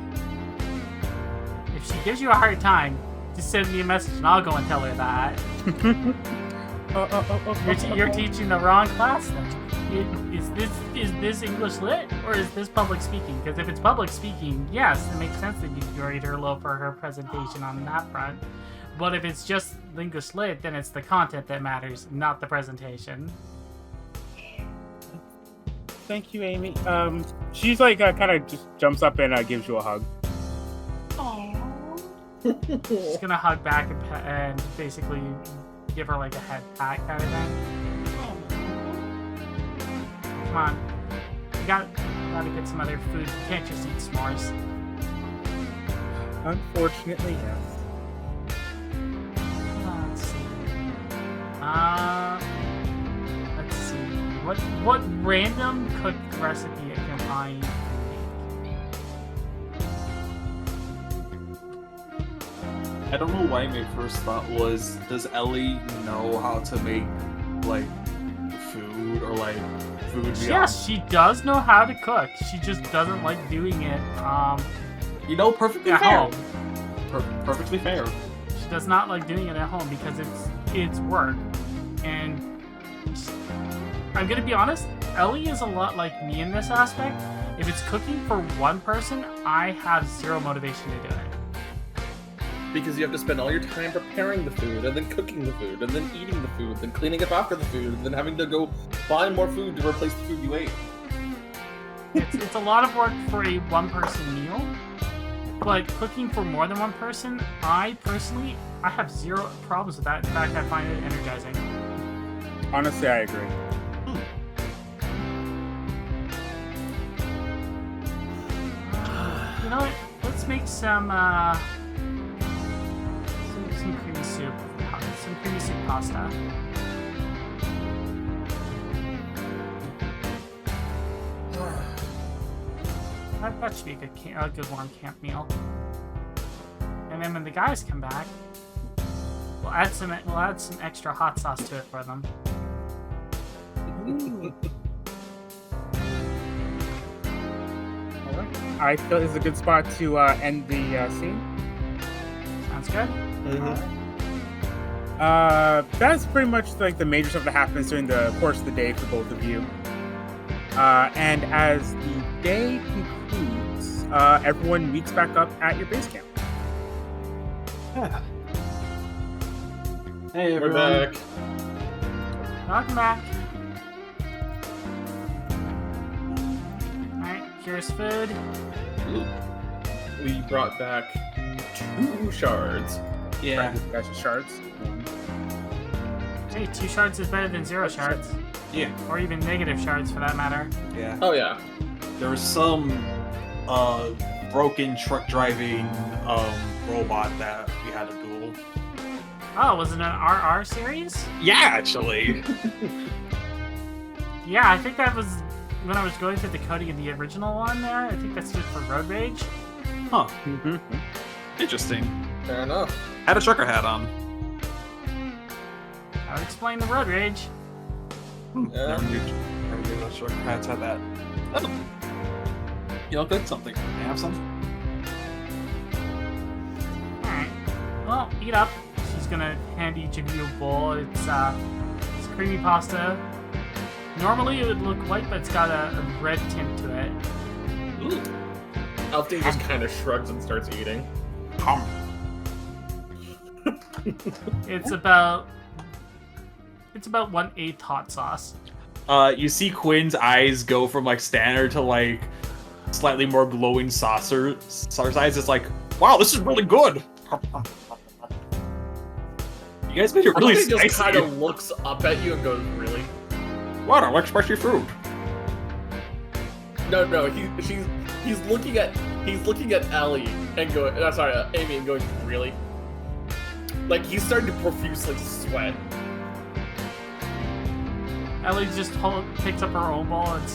[SPEAKER 1] If she gives you a hard time, just send me a message and I'll go and tell her that. You're teaching the wrong class then. Is this English lit or is this public speaking? Because if it's public speaking, yes, it makes sense that you grade her low for her presentation on that front. But if it's just English lit, then it's the content that matters, not the presentation.
[SPEAKER 4] Thank you, Amy. She's like kind of just jumps up and gives you a hug.
[SPEAKER 1] Aww. She's gonna hug back and basically give her like a head pat kind of thing. Come on, you gotta get some other food. You can't just eat s'mores.
[SPEAKER 4] Unfortunately, yes.
[SPEAKER 1] Let's see. What random cooked recipe can I make?
[SPEAKER 3] I don't know why my first thought was, does Ellie know how to make, like, food or, like, food beyond?
[SPEAKER 1] Yes, she does know how to cook. She just doesn't like doing it,
[SPEAKER 3] you know, perfectly
[SPEAKER 1] at
[SPEAKER 3] fair.
[SPEAKER 1] home.
[SPEAKER 3] Perfectly fair.
[SPEAKER 1] She does not like doing it at home because it's work. And I'm gonna be honest, Ellie is a lot like me in this aspect. If it's cooking for one person, I have zero motivation to do it.
[SPEAKER 2] Because you have to spend all your time preparing the food, and then cooking the food, and then eating the food, then cleaning up after the food, and then having to go buy more food to replace the food you ate.
[SPEAKER 1] It's a lot of work for a one-person meal, but cooking for more than one person, I have zero problems with that. In fact, I find it energizing.
[SPEAKER 4] Honestly, I agree.
[SPEAKER 1] You know what? Let's make some creamy soup. Some creamy soup pasta. That should be a good warm camp meal. And then when the guys come back, we'll add some extra hot sauce to it for them.
[SPEAKER 4] Alright. I feel this is a good spot to end the scene.
[SPEAKER 1] Sounds good.
[SPEAKER 2] Mm-hmm.
[SPEAKER 4] That's pretty much like the major stuff that happens during the course of the day for both of you. And as the day concludes, everyone meets back up at your base camp.
[SPEAKER 3] Yeah. Hey,
[SPEAKER 2] We're
[SPEAKER 3] everyone.
[SPEAKER 2] back.
[SPEAKER 1] Welcome back. Alright, here's food.
[SPEAKER 2] Ooh. We brought back 2 shards.
[SPEAKER 3] Yeah.
[SPEAKER 4] That's your shards.
[SPEAKER 1] Hey, 2 shards is better than 0 shards.
[SPEAKER 3] Yeah.
[SPEAKER 1] Or even negative shards for that matter.
[SPEAKER 3] Yeah.
[SPEAKER 2] Oh yeah.
[SPEAKER 3] There was some broken truck driving robot that we had to duel.
[SPEAKER 1] Oh, was it an RR series?
[SPEAKER 3] Yeah, actually.
[SPEAKER 1] Yeah, I think that was when I was going through the coding of the original one there. I think that stood for Road Rage.
[SPEAKER 3] Huh. Interesting.
[SPEAKER 2] Fair enough.
[SPEAKER 3] Had a trucker hat on.
[SPEAKER 1] That would explain the Road Rage.
[SPEAKER 2] Yeah.
[SPEAKER 3] Never knew those trucker hats had that. Oh. You know, good something. Can I have some?
[SPEAKER 1] Alright. Well, eat up. She's gonna hand each of you a bowl. It's creamy pasta. Normally it would look white, but it's got a red tint to it.
[SPEAKER 2] Ooh. Elfdane just kind of shrugs and starts eating.
[SPEAKER 1] It's about 1/8 hot sauce.
[SPEAKER 3] You see Quinn's eyes go from like standard to like slightly more glowing saucer eyes. It's like, wow, this is really good. You guys made it really
[SPEAKER 2] Elfdane
[SPEAKER 3] spicy.
[SPEAKER 2] just kind of looks up at you and goes, "Really?"
[SPEAKER 3] What? I like spicy food.
[SPEAKER 2] No, he's looking at Ellie and going, Amy and going, "Really?" Like he's starting to profusely sweat.
[SPEAKER 1] Ellie just picks up her own ball and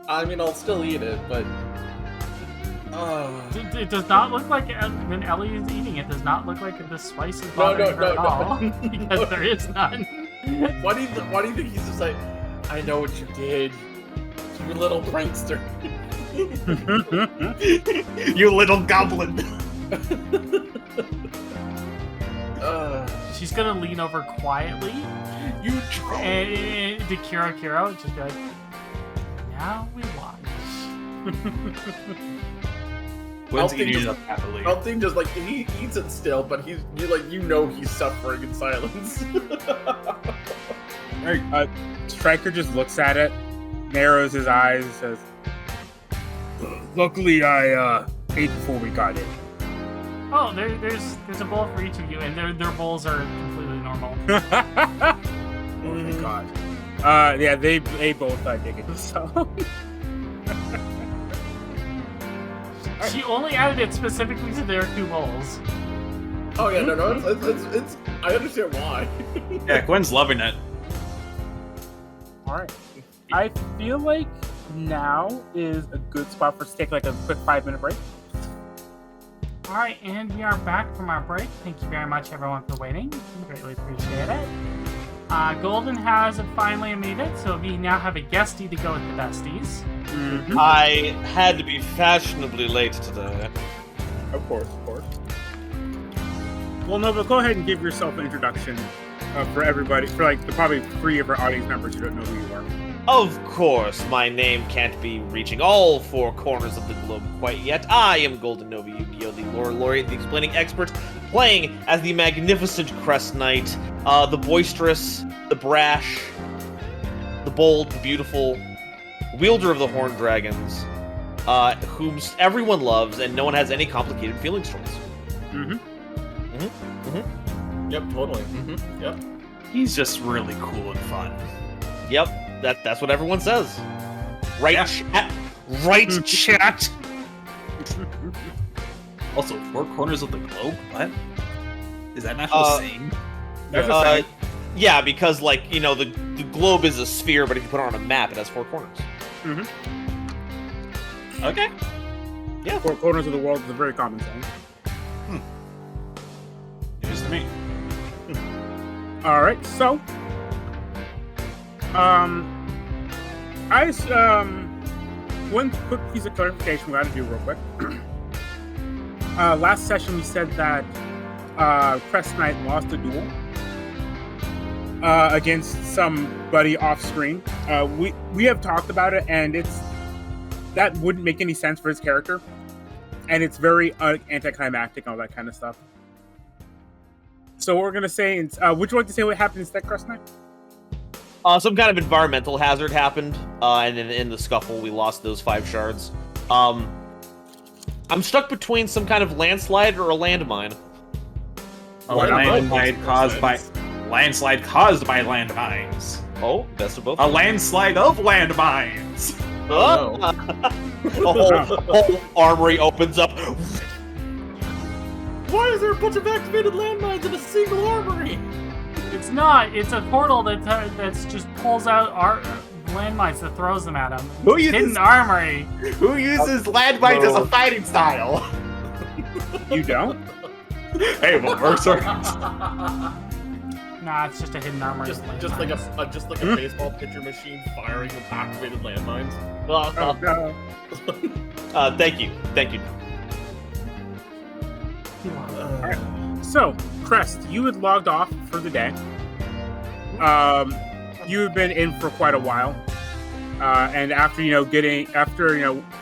[SPEAKER 2] I mean, I'll still eat it, but
[SPEAKER 1] it does not look like when Ellie is eating it. Does not look like the spice is
[SPEAKER 2] No,
[SPEAKER 1] bothering her at all
[SPEAKER 2] no.
[SPEAKER 1] because there is none.
[SPEAKER 2] Why do you think he's just like, I know what you did, you little prankster.
[SPEAKER 3] You little goblin.
[SPEAKER 1] She's gonna lean over quietly
[SPEAKER 2] You troll.
[SPEAKER 1] and to Kiro, just be like, now we watch.
[SPEAKER 3] Quinn's
[SPEAKER 2] Elfdane
[SPEAKER 3] eating
[SPEAKER 2] just-
[SPEAKER 3] it up happily.
[SPEAKER 2] Elfdane just like he eats it still, but he's suffering in silence.
[SPEAKER 4] Stryker just looks at it, narrows his eyes, and says, "Luckily, I ate before we got in."
[SPEAKER 1] Oh, there's a bowl for each of you, and their bowls are completely normal.
[SPEAKER 4] Oh my god. Yeah, they both dig it. So.
[SPEAKER 1] She only added it specifically to their 2 bowls.
[SPEAKER 2] Oh yeah, no, it's I understand why.
[SPEAKER 3] Yeah, Quinn's loving it.
[SPEAKER 4] All right. I feel like now is a good spot for us to take like a quick 5-minute break.
[SPEAKER 1] Alright, and we are back from our break. Thank you very much, everyone, for waiting. Greatly appreciate it. Golden has finally made it, so we now have a guestie to go with the besties.
[SPEAKER 4] Mm-hmm.
[SPEAKER 5] I had to be fashionably late today.
[SPEAKER 2] Of course.
[SPEAKER 4] Well, Nova, go ahead and give yourself an introduction for everybody, for like the probably 3 of our audience members who don't know who you are.
[SPEAKER 5] Of course, my name can't be reaching all 4 corners of the globe quite yet. I am GoldenNovaYugioh, the lore laureate, the explaining expert, playing as the magnificent Crest Knight, the boisterous, the brash, the bold, the beautiful, wielder of the Horned Dragons, whom everyone loves and no one has any complicated feelings towards.
[SPEAKER 2] Yep, totally. Yep.
[SPEAKER 3] He's just really cool and fun.
[SPEAKER 5] Yep, that's what everyone says. Right,
[SPEAKER 3] Yeah.
[SPEAKER 5] chat? Right, chat?
[SPEAKER 3] Also, 4 corners of the globe? What? Is that not the same?
[SPEAKER 4] That's a thing.
[SPEAKER 5] Yeah, because, like, you know, the globe is a sphere, but if you put it on a map, it has 4 corners.
[SPEAKER 3] Okay.
[SPEAKER 5] Yeah.
[SPEAKER 4] 4 corners of the world is a very common thing.
[SPEAKER 3] News to me.
[SPEAKER 4] All right, so, one quick piece of clarification we got to do real quick. Last session we said that Crest Knight lost a duel against somebody off screen. We have talked about it, and that wouldn't make any sense for his character, and it's very anticlimactic and all that kind of stuff. So what we're gonna say is, would you like to say what happened instead, Crest Knight?
[SPEAKER 5] Some kind of environmental hazard happened, and in the scuffle, we lost those 5 shards. I'm stuck between some kind of landslide or a landmine.
[SPEAKER 3] A landslide caused by landmines.
[SPEAKER 5] Oh, best of both.
[SPEAKER 3] A landslide of landmines.
[SPEAKER 2] Oh,
[SPEAKER 5] A whole armory opens up.
[SPEAKER 2] Why is there a bunch of activated landmines in a single armory?
[SPEAKER 1] It's not. It's a portal that's just pulls out our landmines that throws them at him.
[SPEAKER 3] Who uses-
[SPEAKER 1] Hidden armory.
[SPEAKER 3] Who uses landmines as a fighting style?
[SPEAKER 4] You don't?
[SPEAKER 3] Hey, well, Mercer.
[SPEAKER 1] Nah, it's just a hidden armory.
[SPEAKER 2] Just
[SPEAKER 1] of
[SPEAKER 2] like
[SPEAKER 1] landmines.
[SPEAKER 2] a baseball pitcher machine firing with activated landmines.
[SPEAKER 4] Oh, no.
[SPEAKER 5] Thank you.
[SPEAKER 4] Alright. So, Crest, you had logged off for the day. you've been in for quite a while, and after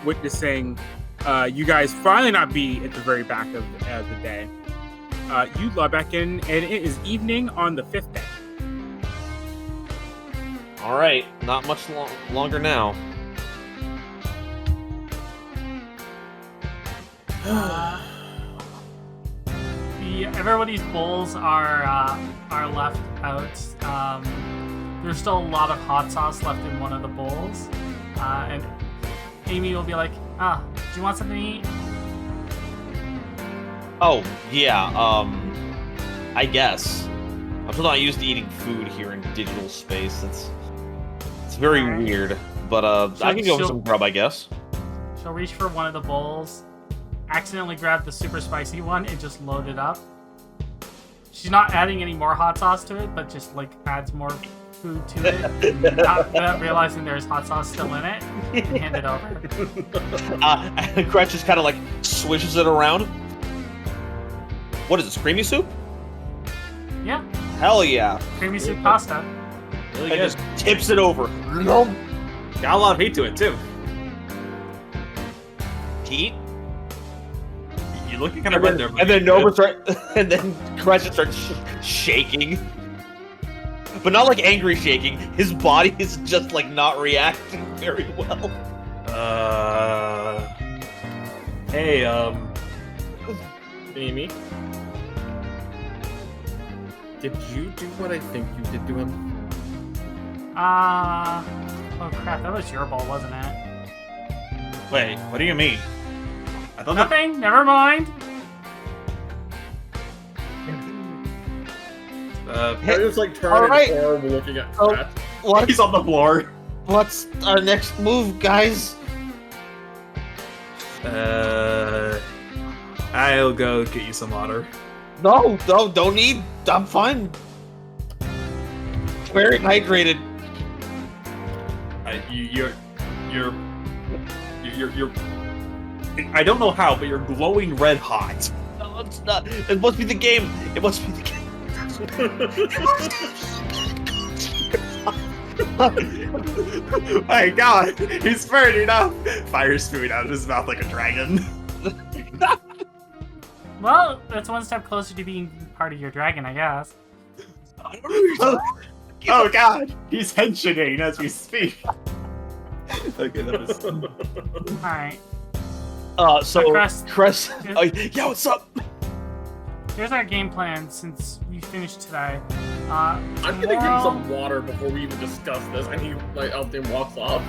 [SPEAKER 4] witnessing you guys finally not be at the very back of the day, you log back in, and it is evening on the 5th day.
[SPEAKER 5] All right, not much longer now.
[SPEAKER 1] Everybody's bowls are left out. There's still a lot of hot sauce left in one of the bowls, and Amy will be like, do you want something to eat?
[SPEAKER 5] Oh, yeah, I guess. I'm still not used to eating food here in digital space. It's very weird, but I can go for some grub, I guess.
[SPEAKER 1] She'll reach for one of the bowls, accidentally grab the super spicy one, and just load it up. She's not adding any more hot sauce to it, but just, like, adds more food to it, not realizing there's hot sauce still in it, and hand it over.
[SPEAKER 5] And Crest just kind of, like, swishes it around. What is this, creamy soup?
[SPEAKER 1] Yeah.
[SPEAKER 5] Hell yeah.
[SPEAKER 1] Creamy soup pasta.
[SPEAKER 3] Really
[SPEAKER 5] And
[SPEAKER 3] good.
[SPEAKER 5] just tips it over.
[SPEAKER 3] Got a lot of heat to it too.
[SPEAKER 5] Heat?
[SPEAKER 3] You're looking kind of red there.
[SPEAKER 5] And then Nova and then Crest starts shaking. But not like angry shaking. His body is just like not reacting very well.
[SPEAKER 3] Hey,
[SPEAKER 2] Amy, did you do what I think you did to him?
[SPEAKER 1] Oh crap, that was your ball, wasn't it?
[SPEAKER 3] wait, what do you mean? I thought
[SPEAKER 1] Nothing, never mind.
[SPEAKER 2] I just like turning
[SPEAKER 5] Alright.
[SPEAKER 2] horrible looking at
[SPEAKER 5] Oh.
[SPEAKER 2] that.
[SPEAKER 3] he's on the floor.
[SPEAKER 5] What's our next move, guys?
[SPEAKER 3] I'll go get you some water.
[SPEAKER 5] No, don't need. I'm fine. Very hydrated.
[SPEAKER 3] You're. I don't know how, but you're glowing red hot.
[SPEAKER 5] No, it's not. It must be the game. It must be the game.
[SPEAKER 3] My God, he's burning up. Fire spewing out of his mouth like a dragon.
[SPEAKER 1] Well, that's one step closer to being part of your dragon, I guess.
[SPEAKER 3] Oh God, he's henching as we speak. Okay, that was.
[SPEAKER 1] Alright,
[SPEAKER 5] So
[SPEAKER 1] Crest-
[SPEAKER 5] Crest. Yeah, what's up?
[SPEAKER 1] here's our game plan since we finished today.
[SPEAKER 2] I'm gonna give him some water before we even discuss this, and he like Elfin walks off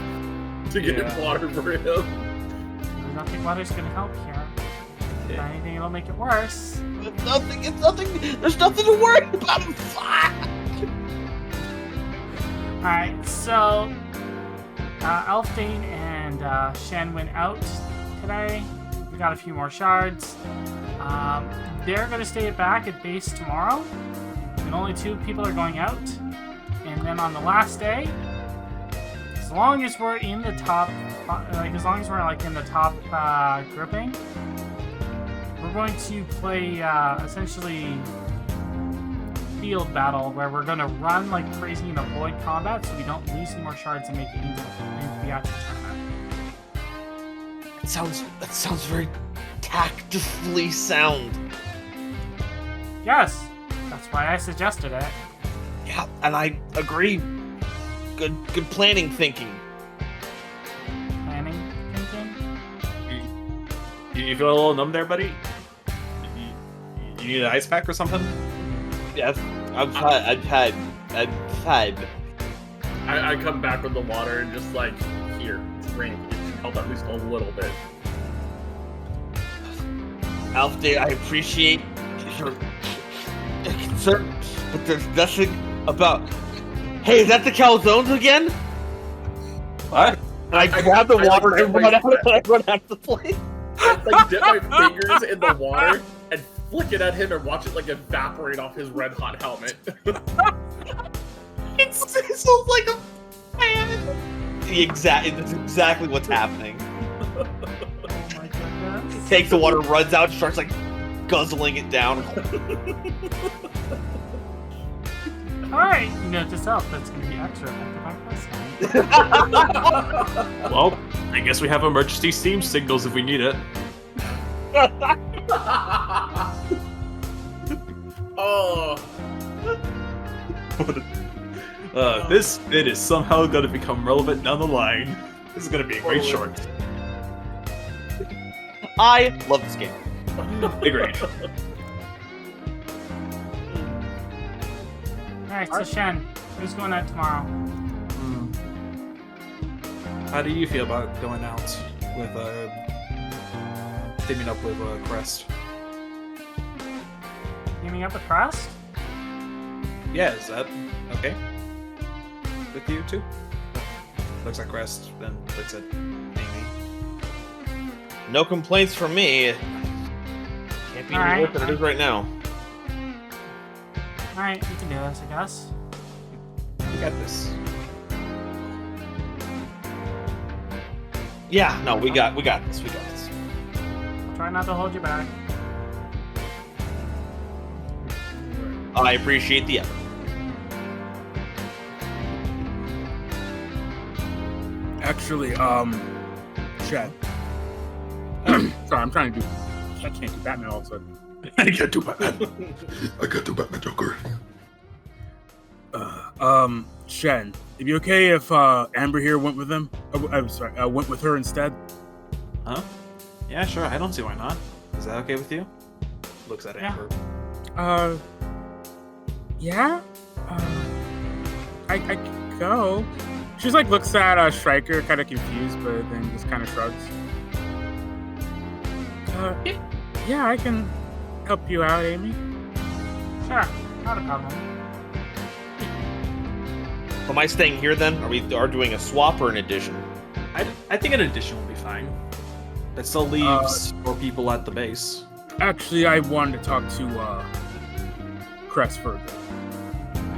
[SPEAKER 2] to get water for him.
[SPEAKER 1] I don't think water's gonna help here. If anything, it'll make it worse.
[SPEAKER 5] It's nothing. There's nothing to worry about. I'm fine.
[SPEAKER 1] Alright, so Elfdane and Shen went out today. We got a few more shards. They're going to stay back at base tomorrow, and only 2 people are going out. And then on the last day, as long as we're in the top, as long as we're like in the top grouping, we're going to play essentially field battle, where we're going to run like crazy and avoid combat, so we don't lose any more shards and make it into the actual tournament.
[SPEAKER 5] That sounds very tactfully sound.
[SPEAKER 1] Yes, that's why I suggested it.
[SPEAKER 5] Yeah, and I agree. Good planning thinking.
[SPEAKER 1] Planning, thinking.
[SPEAKER 3] You feel a little numb there, buddy? You need an ice pack or something?
[SPEAKER 5] Yeah, I've had.
[SPEAKER 2] I come back with the water and just like, here, drink. It should help at least a little bit.
[SPEAKER 5] Alfday, I appreciate your concern, but there's nothing about. Hey, is that the calzones again?
[SPEAKER 3] What?
[SPEAKER 5] And I grab the water and run out the plate.
[SPEAKER 2] I like dip my fingers in the water and flick it at him and watch it like evaporate off his red hot helmet.
[SPEAKER 5] It sizzles like a fan. That's exactly what's happening.
[SPEAKER 1] Oh my goodness.
[SPEAKER 5] Takes the water, runs out, and starts like guzzling it down.
[SPEAKER 1] Alright, note to self, that's going to be extra effective on Crest.
[SPEAKER 3] Well, I guess we have emergency steam signals if we need it.
[SPEAKER 2] Oh.
[SPEAKER 3] This bit is somehow going to become relevant down the line. This is going to be a great short.
[SPEAKER 5] I love this game.
[SPEAKER 3] Agreed.
[SPEAKER 1] Alright, so Shen, who's going out tomorrow?
[SPEAKER 3] How do you feel about going out with, teaming up with, Crest?
[SPEAKER 1] Teaming up with Crest?
[SPEAKER 3] Yeah, is that okay with you too? Looks like Crest, then looks at Amy.
[SPEAKER 5] No complaints from me. Can't be any worse than it is right now.
[SPEAKER 1] Alright, we can do this, I guess.
[SPEAKER 3] You got this.
[SPEAKER 5] Yeah, no, we got this. We got this.
[SPEAKER 1] Try not to hold you back.
[SPEAKER 5] I appreciate the effort.
[SPEAKER 4] Actually, Chad. Sorry, I'm trying to do. I can't do Batman all of a sudden.
[SPEAKER 6] I can't do Batman. I can't do Batman Joker.
[SPEAKER 4] Shen, it'd be okay if Amber here went with him? I'm sorry, went with her instead.
[SPEAKER 3] Huh? Yeah, sure. I don't see why not. Is that okay with you? Looks at
[SPEAKER 1] Yeah.
[SPEAKER 3] Amber.
[SPEAKER 4] Yeah. I could go. She's like looks at Striker, kind of confused, but then just kind of shrugs. Yeah, I can help you out, Amy.
[SPEAKER 1] Sure, not a problem.
[SPEAKER 5] Am I staying here then? Are we doing a swap or an addition?
[SPEAKER 3] I think an addition will be fine. That still leaves more people at the base.
[SPEAKER 4] Actually, I wanted to talk to Crest first.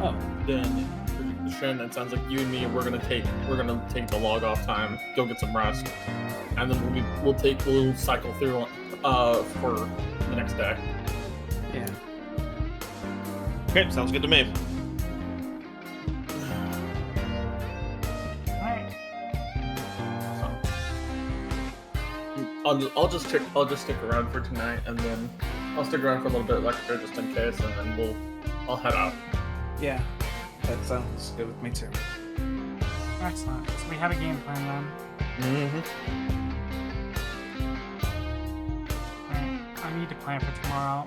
[SPEAKER 3] Oh.
[SPEAKER 2] Then, Shen, it sounds like you and me, we're gonna take the log off time, go get some rest, and then we'll cycle through for the next day.
[SPEAKER 3] Yeah.
[SPEAKER 5] Okay, sounds good to me.
[SPEAKER 1] Alright.
[SPEAKER 2] So, I'll just stick around for tonight, and then I'll stick around for a little bit extra just in case, and then I'll head out.
[SPEAKER 3] Yeah. That sounds good with me too.
[SPEAKER 1] Excellent. So we have a game plan then.
[SPEAKER 5] Mm-hmm.
[SPEAKER 1] Alright, I need to plan for tomorrow.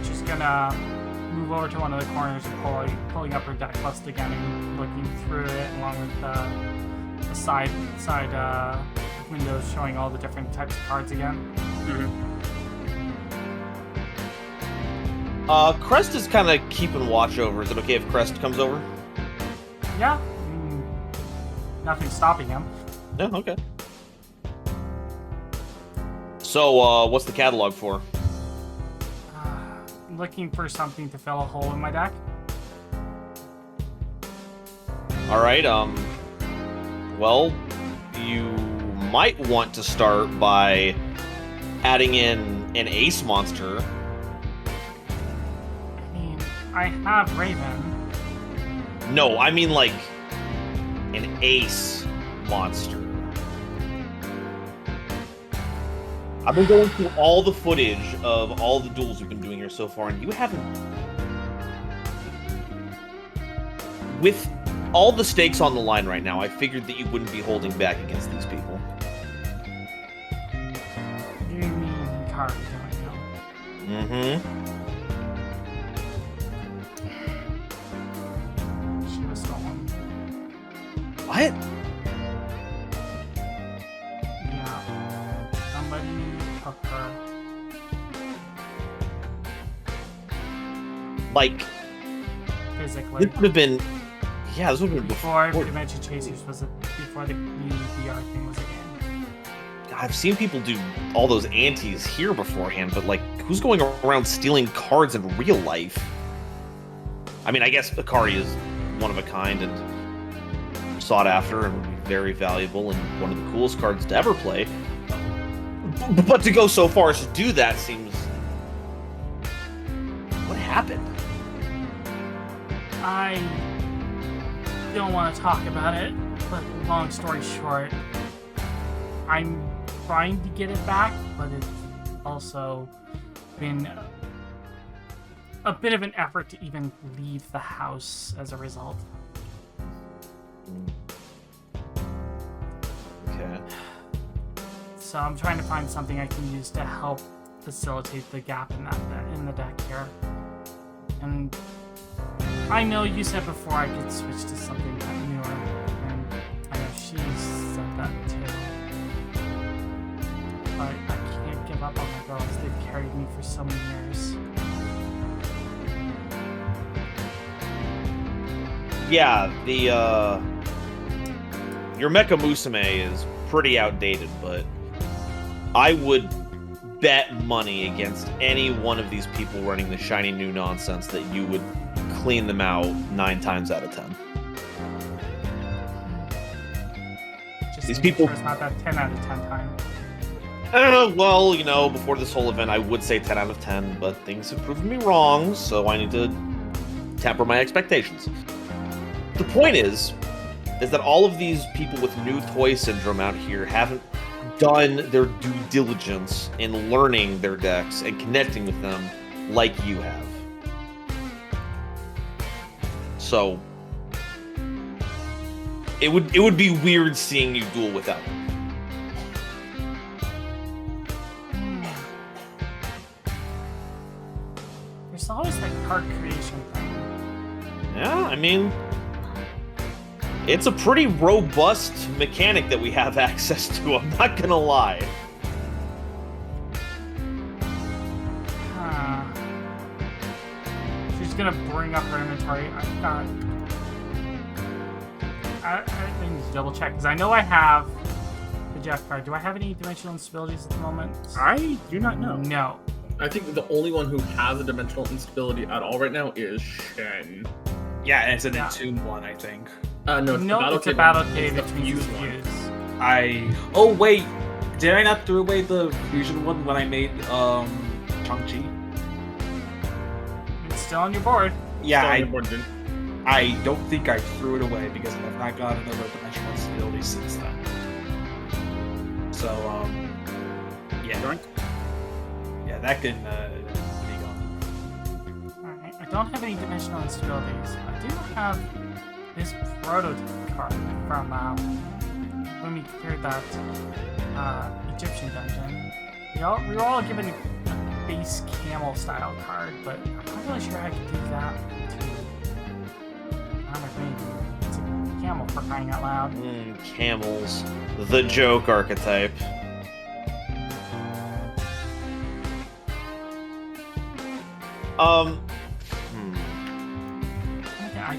[SPEAKER 1] She's gonna move over to one of the corners and pulling up her deck list again and looking through it along with the side windows showing all the different types of cards again.
[SPEAKER 5] Crest is kind of keeping watch over. Is it okay if Crest comes over?
[SPEAKER 1] Yeah, nothing's stopping him.
[SPEAKER 5] Yeah, okay. So, what's the catalog for?
[SPEAKER 1] Looking for something to fill a hole in my deck.
[SPEAKER 5] Alright, well, you might want to start by adding in an ace monster.
[SPEAKER 1] I mean, I have Raven.
[SPEAKER 5] No, I mean like an ace monster. I've been going through all the footage of all the duels we've been doing here so far, and you haven't... With all the stakes on the line right now, I figured that you wouldn't be holding back against these people.
[SPEAKER 1] You mean Hikari, don't you know?
[SPEAKER 5] Mm-hmm.
[SPEAKER 1] She was stolen.
[SPEAKER 5] What?
[SPEAKER 1] Yeah. Somebody took her.
[SPEAKER 5] Like,
[SPEAKER 1] Physically.
[SPEAKER 5] this would have been... Yeah, this would have been
[SPEAKER 1] Before Dimension Chasers was before the new VR thing was a game.
[SPEAKER 5] I've seen people do all those antis here beforehand, but like, who's going around stealing cards in real life? I mean, I guess Hikari is one of a kind and sought after and would be very valuable and one of the coolest cards to ever play. But to go so far as to do that seems... What happened?
[SPEAKER 1] I don't want to talk about it, but long story short, I'm trying to get it back, but it's also been a bit of an effort to even leave the house as a result.
[SPEAKER 5] Okay.
[SPEAKER 1] So I'm trying to find something I can use to help facilitate the gap in the deck here. And I know you said before I could switch to something newer, and I know she said that too. But I can't give up on my girls. They've carried me for so many years.
[SPEAKER 5] Yeah, your Mecha Musume is pretty outdated, but I would bet money against any one of these people running the shiny new nonsense that you would clean them out 9 times out of 10.
[SPEAKER 1] Just
[SPEAKER 5] These
[SPEAKER 1] making
[SPEAKER 5] people-
[SPEAKER 1] sure it's not that 10 out of 10 time.
[SPEAKER 5] Well, you know, before this whole event, I would say 10 out of 10, but things have proven me wrong, so I need to temper my expectations. The point is that all of these people with new toy syndrome out here haven't done their due diligence in learning their decks and connecting with them like you have. So it would be weird seeing you duel without them.
[SPEAKER 1] There's always that card creation thing.
[SPEAKER 5] Yeah, I mean, it's a pretty robust mechanic that we have access to, I'm not gonna lie.
[SPEAKER 1] Huh. She's gonna bring up her inventory. I need to double check, because I know I have the Jeff card. Do I have any dimensional instabilities at the moment?
[SPEAKER 4] I do not know.
[SPEAKER 1] No.
[SPEAKER 2] I think the only one who has a dimensional instability at all right now is Shen.
[SPEAKER 3] Yeah, and it's an
[SPEAKER 1] Yeah.
[SPEAKER 3] Entomb one, I think.
[SPEAKER 2] No,
[SPEAKER 1] It's a battle
[SPEAKER 2] one.
[SPEAKER 1] cave
[SPEAKER 2] It's the
[SPEAKER 1] between
[SPEAKER 2] fuse
[SPEAKER 1] the
[SPEAKER 2] one.
[SPEAKER 1] fuse.
[SPEAKER 3] Oh wait, did I not throw away the fusion one when I made Chang-Chi?
[SPEAKER 1] It's still on your board.
[SPEAKER 3] Yeah,
[SPEAKER 2] Still on
[SPEAKER 3] I
[SPEAKER 2] your board, dude.
[SPEAKER 3] I don't think I threw it away because I've not got another dimensional instability since then. So yeah, yeah, that can be gone.
[SPEAKER 1] Alright, I don't have any dimensional instabilities. I do have this prototype card from when we cleared that Egyptian dungeon. We were all given a base camel style card, but I'm not really sure I could do that to armor maybe. It's a camel for crying out loud.
[SPEAKER 5] Camels. The joke archetype.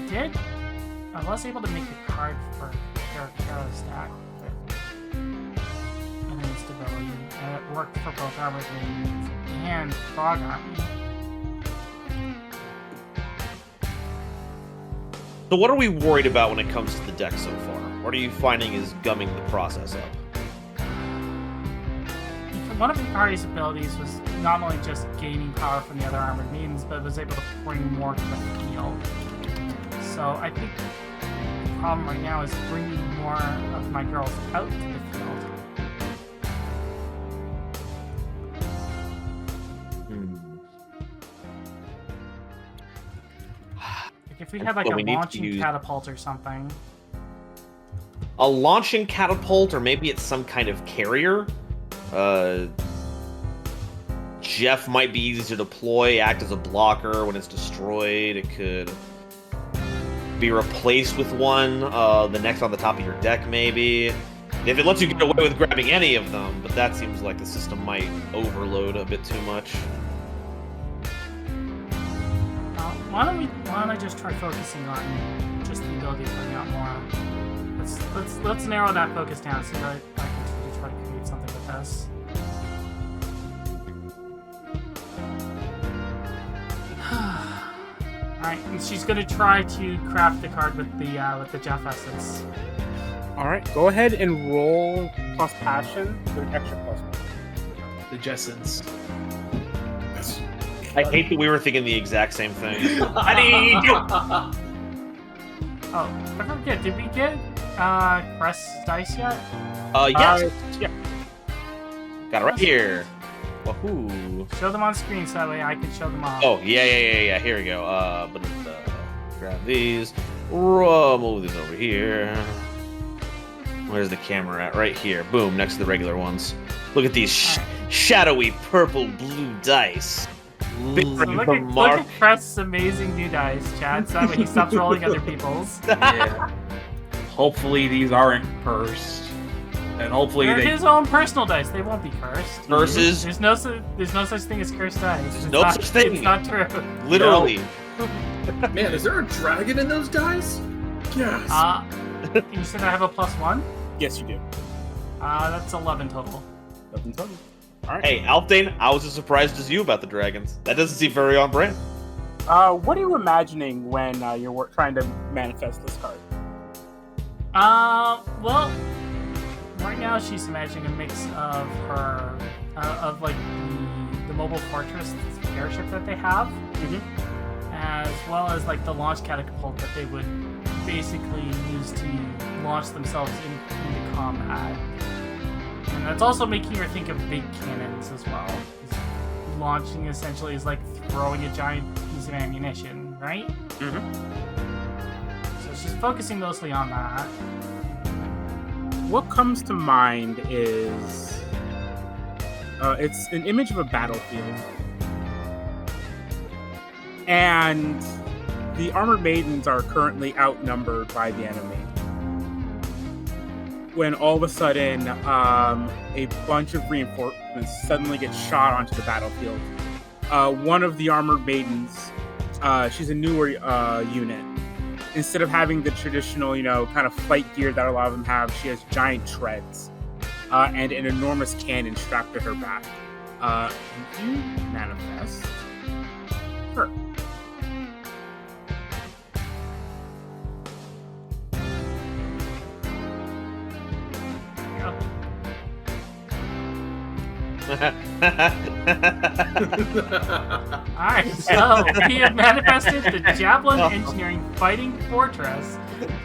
[SPEAKER 1] Okay, I was able to make a card for Hero stack with an instability, and it worked for both Armored Maidens and Frog Army.
[SPEAKER 5] So what are we worried about when it comes to the deck so far? What are you finding is gumming the process up?
[SPEAKER 1] One of Hikari's abilities was not only just gaining power from the other Armored Maidens, but was able to bring more to the field. So I think the problem right now is bringing more of my girls out to the field. Like if we had like
[SPEAKER 5] Well,
[SPEAKER 1] a
[SPEAKER 5] we need to
[SPEAKER 1] launching
[SPEAKER 5] use-
[SPEAKER 1] catapult or something.
[SPEAKER 5] A launching catapult, or maybe it's some kind of carrier. Jeff might be easy to deploy, act as a blocker when it's destroyed. It could be replaced with one, the next on the top of your deck, maybe. If it lets you get away with grabbing any of them, but that seems like the system might overload a bit too much.
[SPEAKER 1] Why don't I just try focusing on just the ability to bring out more? Let's narrow that focus down so that I continue to try to create something with this. Alright, and she's gonna try to craft the card with the Jeff essence.
[SPEAKER 4] All right, go ahead and roll plus passion with an extra plus one.
[SPEAKER 3] The Jessens.
[SPEAKER 5] I hate that we were thinking the exact same thing.
[SPEAKER 2] I need you.
[SPEAKER 1] Oh, I forget. Did we get Crest dice yet?
[SPEAKER 5] Yes.
[SPEAKER 4] Yeah.
[SPEAKER 5] Got it right here. Wahoo.
[SPEAKER 1] Show them on screen so that way I can show them off.
[SPEAKER 5] Oh, yeah. Here we go. Grab these. Move these over here. Where's the camera at? Right here. Boom, next to the regular ones. Look at these shadowy purple-blue dice. Big
[SPEAKER 1] So look at Crest's amazing new dice, Chad. So that way he stops rolling other people's.
[SPEAKER 3] Yeah. Hopefully these aren't cursed. And hopefully
[SPEAKER 1] They're
[SPEAKER 3] they...
[SPEAKER 1] his own personal dice. They won't be cursed.
[SPEAKER 5] Versus...
[SPEAKER 1] There's no such thing as cursed dice.
[SPEAKER 5] There's
[SPEAKER 1] It's
[SPEAKER 5] no
[SPEAKER 1] not-
[SPEAKER 5] such thing.
[SPEAKER 1] It's not true.
[SPEAKER 5] Literally.
[SPEAKER 2] Man, is there a dragon in those dice? Yes.
[SPEAKER 1] You said I have a +1?
[SPEAKER 4] Yes, you do.
[SPEAKER 1] That's 11 total.
[SPEAKER 4] Nothing to tell you. All right.
[SPEAKER 5] Hey, Alpdane, I was as surprised as you about the dragons. That doesn't seem very on brand.
[SPEAKER 4] What are you imagining when you're trying to manifest this card?
[SPEAKER 1] Well, right now she's imagining a mix of her, of like the mobile fortress airship that they have, as well as like the launch catapult that they would basically use to launch themselves into combat. And that's also making her think of big cannons as well. 'Cause launching essentially is like throwing a giant piece of ammunition, right? So she's focusing mostly on that.
[SPEAKER 4] What comes to mind is it's an image of a battlefield, and the armored maidens are currently outnumbered by the enemy. When all of a sudden, a bunch of reinforcements suddenly get shot onto the battlefield. One of the armored maidens, she's a newer unit. Instead of having the traditional, kind of fight gear that a lot of them have, she has giant treads and an enormous cannon strapped to her back. You manifest her.
[SPEAKER 1] Alright, so we have manifested the Javelin Engineering Fighting Fortress,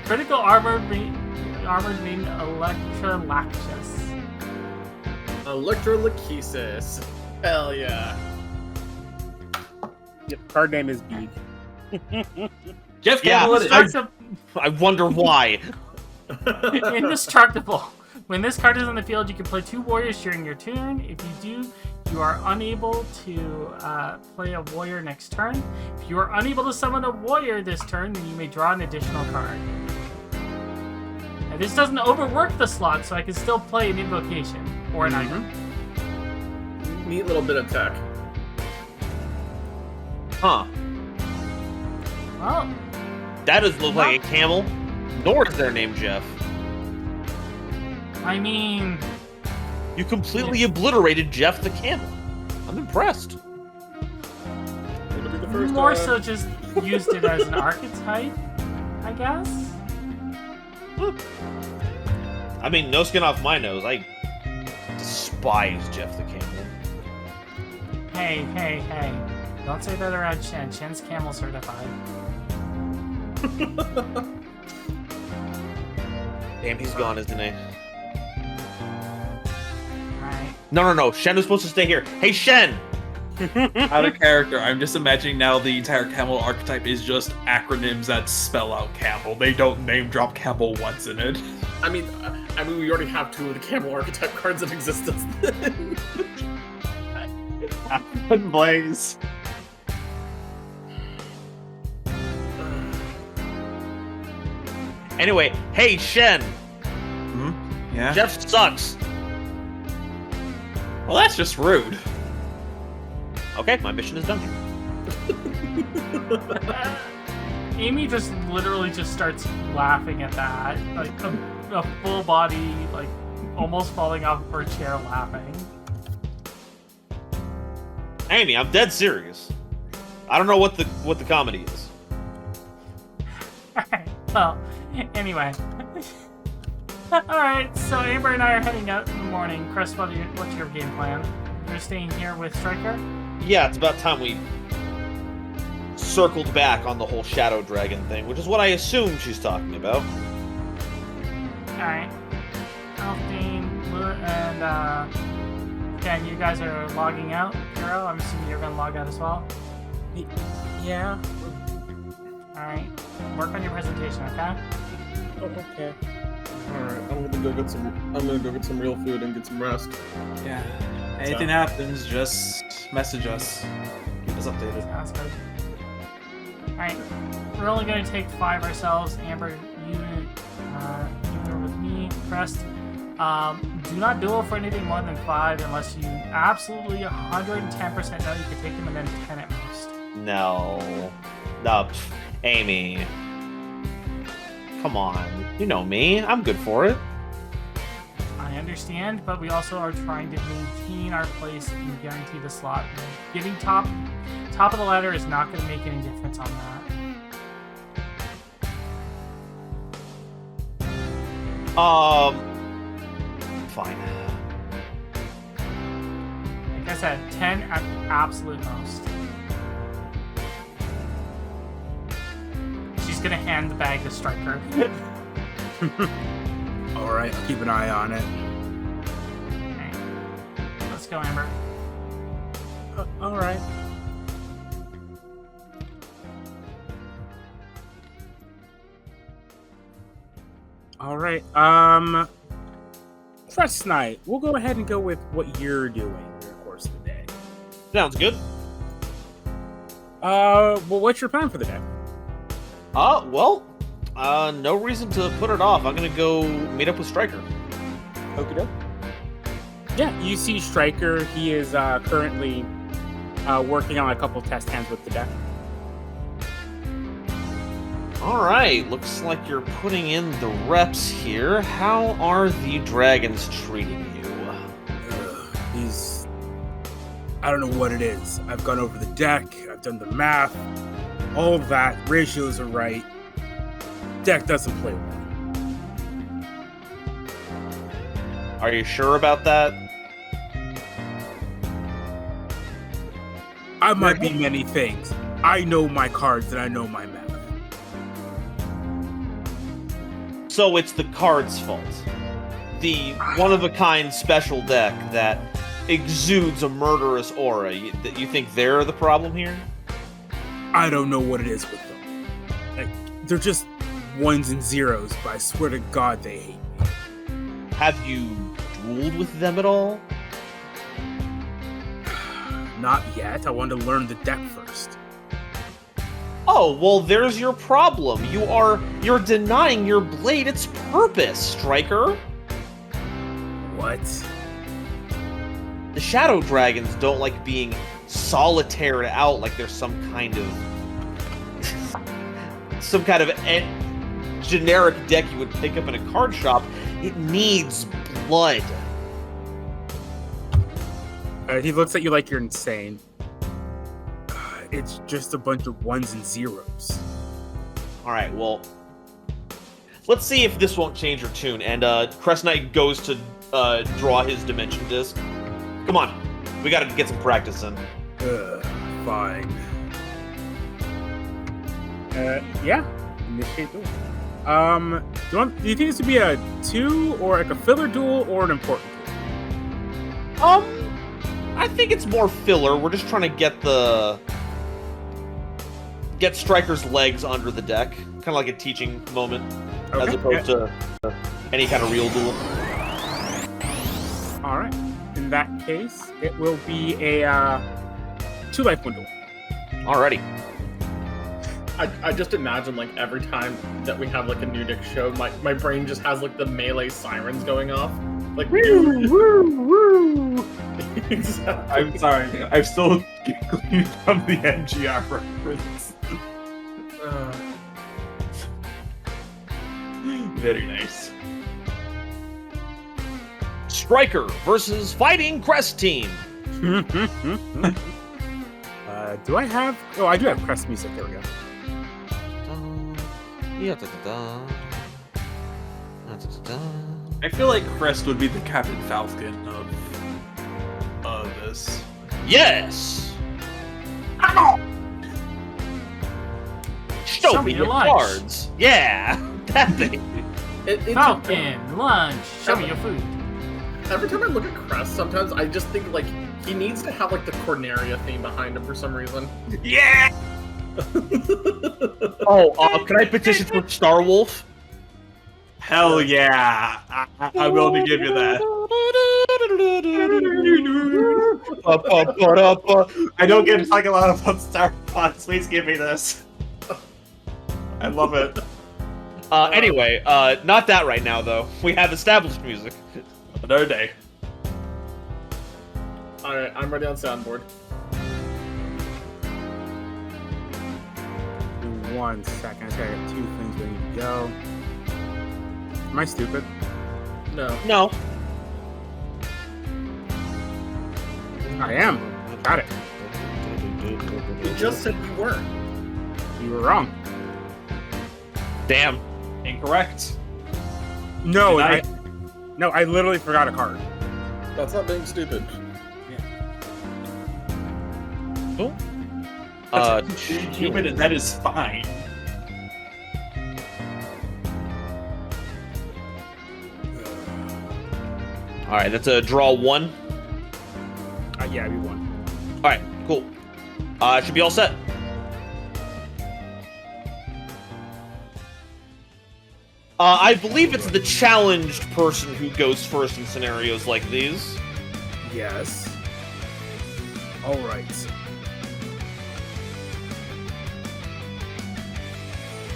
[SPEAKER 1] Critical Armored Main Electrolactus.
[SPEAKER 2] Electrolachesis. Hell yeah.
[SPEAKER 4] Yep, card name is Beeg.
[SPEAKER 3] Jeff
[SPEAKER 5] Yeah,
[SPEAKER 3] Campbell,
[SPEAKER 5] I wonder why.
[SPEAKER 1] Indestructible. When this card is on the field, you can play 2 warriors during your turn. If you do, you are unable to play a warrior next turn. If you are unable to summon a warrior this turn, then you may draw an additional card. Now, this doesn't overwork the slot, so I can still play an invocation or an item.
[SPEAKER 2] Neat little bit of tech.
[SPEAKER 5] Huh.
[SPEAKER 1] Well,
[SPEAKER 5] That doesn't look like a camel. Nor is their name Jeff.
[SPEAKER 1] I mean,
[SPEAKER 5] You completely obliterated Jeff the camel. I'm impressed.
[SPEAKER 2] It'll be the first
[SPEAKER 1] more
[SPEAKER 2] time.
[SPEAKER 1] so just used it as an archetype, I guess.
[SPEAKER 5] I mean, no skin off my nose. I despise Jeff the camel.
[SPEAKER 1] Hey. Don't say that around Shen. Shen's camel certified.
[SPEAKER 5] Damn, he's gone, isn't he?
[SPEAKER 1] Alright.
[SPEAKER 5] No. Shen was supposed to stay here. Hey, Shen!
[SPEAKER 3] out of character. I'm just imagining now the entire camel archetype is just acronyms that spell out camel. They don't name drop camel once in it.
[SPEAKER 2] I mean, we already have 2 of the camel archetype cards in existence.
[SPEAKER 3] Blaze.
[SPEAKER 5] Anyway, hey, Shen!
[SPEAKER 3] Yeah.
[SPEAKER 5] Jeff sucks.
[SPEAKER 3] Well, that's just rude.
[SPEAKER 5] Okay, my mission is done.
[SPEAKER 1] Amy just literally just starts laughing at that. Like, a full body, like, almost falling off of her chair laughing.
[SPEAKER 5] Amy, I'm dead serious. I don't know what the comedy is.
[SPEAKER 1] Alright, well, anyway. Alright, so Amber and I are heading out in the morning. Crest, what's your game plan? You're staying here with Striker?
[SPEAKER 5] Yeah, it's about time we circled back on the whole Shadow Dragon thing, which is what I assume she's talking about.
[SPEAKER 1] Alright. Alfine, and Ken, you guys are logging out. Hero, I'm assuming you're gonna log out as well.
[SPEAKER 4] Yeah.
[SPEAKER 1] Alright. Work on your presentation, okay?
[SPEAKER 4] Oh, okay.
[SPEAKER 2] All right, I'm gonna go get some real food and get some rest.
[SPEAKER 3] Yeah. Anything happens, just message us. Keep us updated.
[SPEAKER 1] Sounds good. Alright. We're only gonna take 5 ourselves. Amber, you are with me. Crest. Do not duel for anything more than 5 unless you absolutely 110% know you can take them, and then 10 at most.
[SPEAKER 5] No. No, Amy. Come on. You know me. I'm good for it.
[SPEAKER 1] I understand, but we also are trying to maintain our place and guarantee the slot. Getting top of the ladder is not going to make any difference on that.
[SPEAKER 5] Fine.
[SPEAKER 1] Like I said, 10 at the absolute most. She's going to hand the bag to Striker.
[SPEAKER 4] All right, I'll keep an eye on it.
[SPEAKER 1] Okay. Let's go, Amber.
[SPEAKER 4] All right. All right. Crest Night. We'll go ahead and go with what you're doing during the course of the day.
[SPEAKER 5] Sounds good.
[SPEAKER 4] Well, what's your plan for the day?
[SPEAKER 5] No reason to put it off. I'm gonna go meet up with Striker.
[SPEAKER 4] Okie doke. Yeah, you see Striker. He is currently working on a couple test hands with the deck.
[SPEAKER 5] Alright, looks like you're putting in the reps here. How are the dragons treating you?
[SPEAKER 4] I don't know what it is. I've gone over the deck, I've done the math, all of that, ratios are right. Deck doesn't play well.
[SPEAKER 5] Are you sure about that?
[SPEAKER 4] I might be many things. I know my cards and I know my math.
[SPEAKER 5] So it's the card's fault. The one-of-a-kind special deck that exudes a murderous aura. You think they're the problem here?
[SPEAKER 4] I don't know what it is with them. Like, they're just ones and zeros, but I swear to God they hate me.
[SPEAKER 5] Have you dueled with them at all?
[SPEAKER 4] Not yet. I want to learn the deck first.
[SPEAKER 5] Oh, well, there's your problem. You're denying your blade its purpose, Striker.
[SPEAKER 4] What?
[SPEAKER 5] The Shadow Dragons don't like being solitaired out like there's some kind of generic deck you would pick up in a card shop. It needs blood.
[SPEAKER 4] He looks at you like you're insane. It's just a bunch of ones and zeros.
[SPEAKER 5] Alright, well, let's see if this won't change your tune. And Crest Knight goes to draw his dimension disc. Come on, we gotta get some practice in.
[SPEAKER 4] Fine. Yeah, initiate duel. Do you think this would be a 2 or like a filler duel or an important duel?
[SPEAKER 5] I think it's more filler. We're just trying to get Striker's legs under the deck. Kind of like a teaching moment, as opposed to any kind of real duel.
[SPEAKER 4] Alright. In that case, it will be a 2 life window.
[SPEAKER 5] Alrighty.
[SPEAKER 2] I just imagine, like, every time that we have, like, a new Dick show, my brain just has, like, the melee sirens going off. Like, woo, woo, woo! Exactly.
[SPEAKER 3] I'm sorry. I'm still giggling from the MGR reference. Very nice.
[SPEAKER 5] Striker versus Fighting Crest Team.
[SPEAKER 4] Do I have... Oh, I do have Crest music. There we go.
[SPEAKER 3] I feel like Crest would be the Captain Falcon of this.
[SPEAKER 5] Yes! Show me your
[SPEAKER 1] lunch.
[SPEAKER 5] cards. Yeah, that thing.
[SPEAKER 1] Falcon, lunch. Show me your food.
[SPEAKER 2] Every time I look at Crest, sometimes I just think like he needs to have like the Corneria theme behind him for some reason.
[SPEAKER 5] Yeah. Oh, can I petition for Star Wolf?
[SPEAKER 3] Hell yeah! I'm willing to give you that. I don't get to talk a lot about Star Fox. Please give me this. I love it.
[SPEAKER 5] Anyway, not that right now though. We have established music.
[SPEAKER 3] Another day.
[SPEAKER 2] Alright, I'm ready on soundboard.
[SPEAKER 4] 1 second. I got 2 things ready to go. Am I stupid?
[SPEAKER 2] No.
[SPEAKER 5] No.
[SPEAKER 4] I am. Got it.
[SPEAKER 2] You just said you weren't.
[SPEAKER 4] You were wrong.
[SPEAKER 5] Damn.
[SPEAKER 3] Incorrect.
[SPEAKER 4] No,
[SPEAKER 3] Did
[SPEAKER 4] I literally forgot a card.
[SPEAKER 2] That's not being stupid.
[SPEAKER 3] Stupid, and that is fine.
[SPEAKER 5] All right, that's a draw 1.
[SPEAKER 4] Yeah, we won.
[SPEAKER 5] All right, cool. Should be all set. I believe it's the challenged person who goes first in scenarios like these.
[SPEAKER 4] Yes. All right.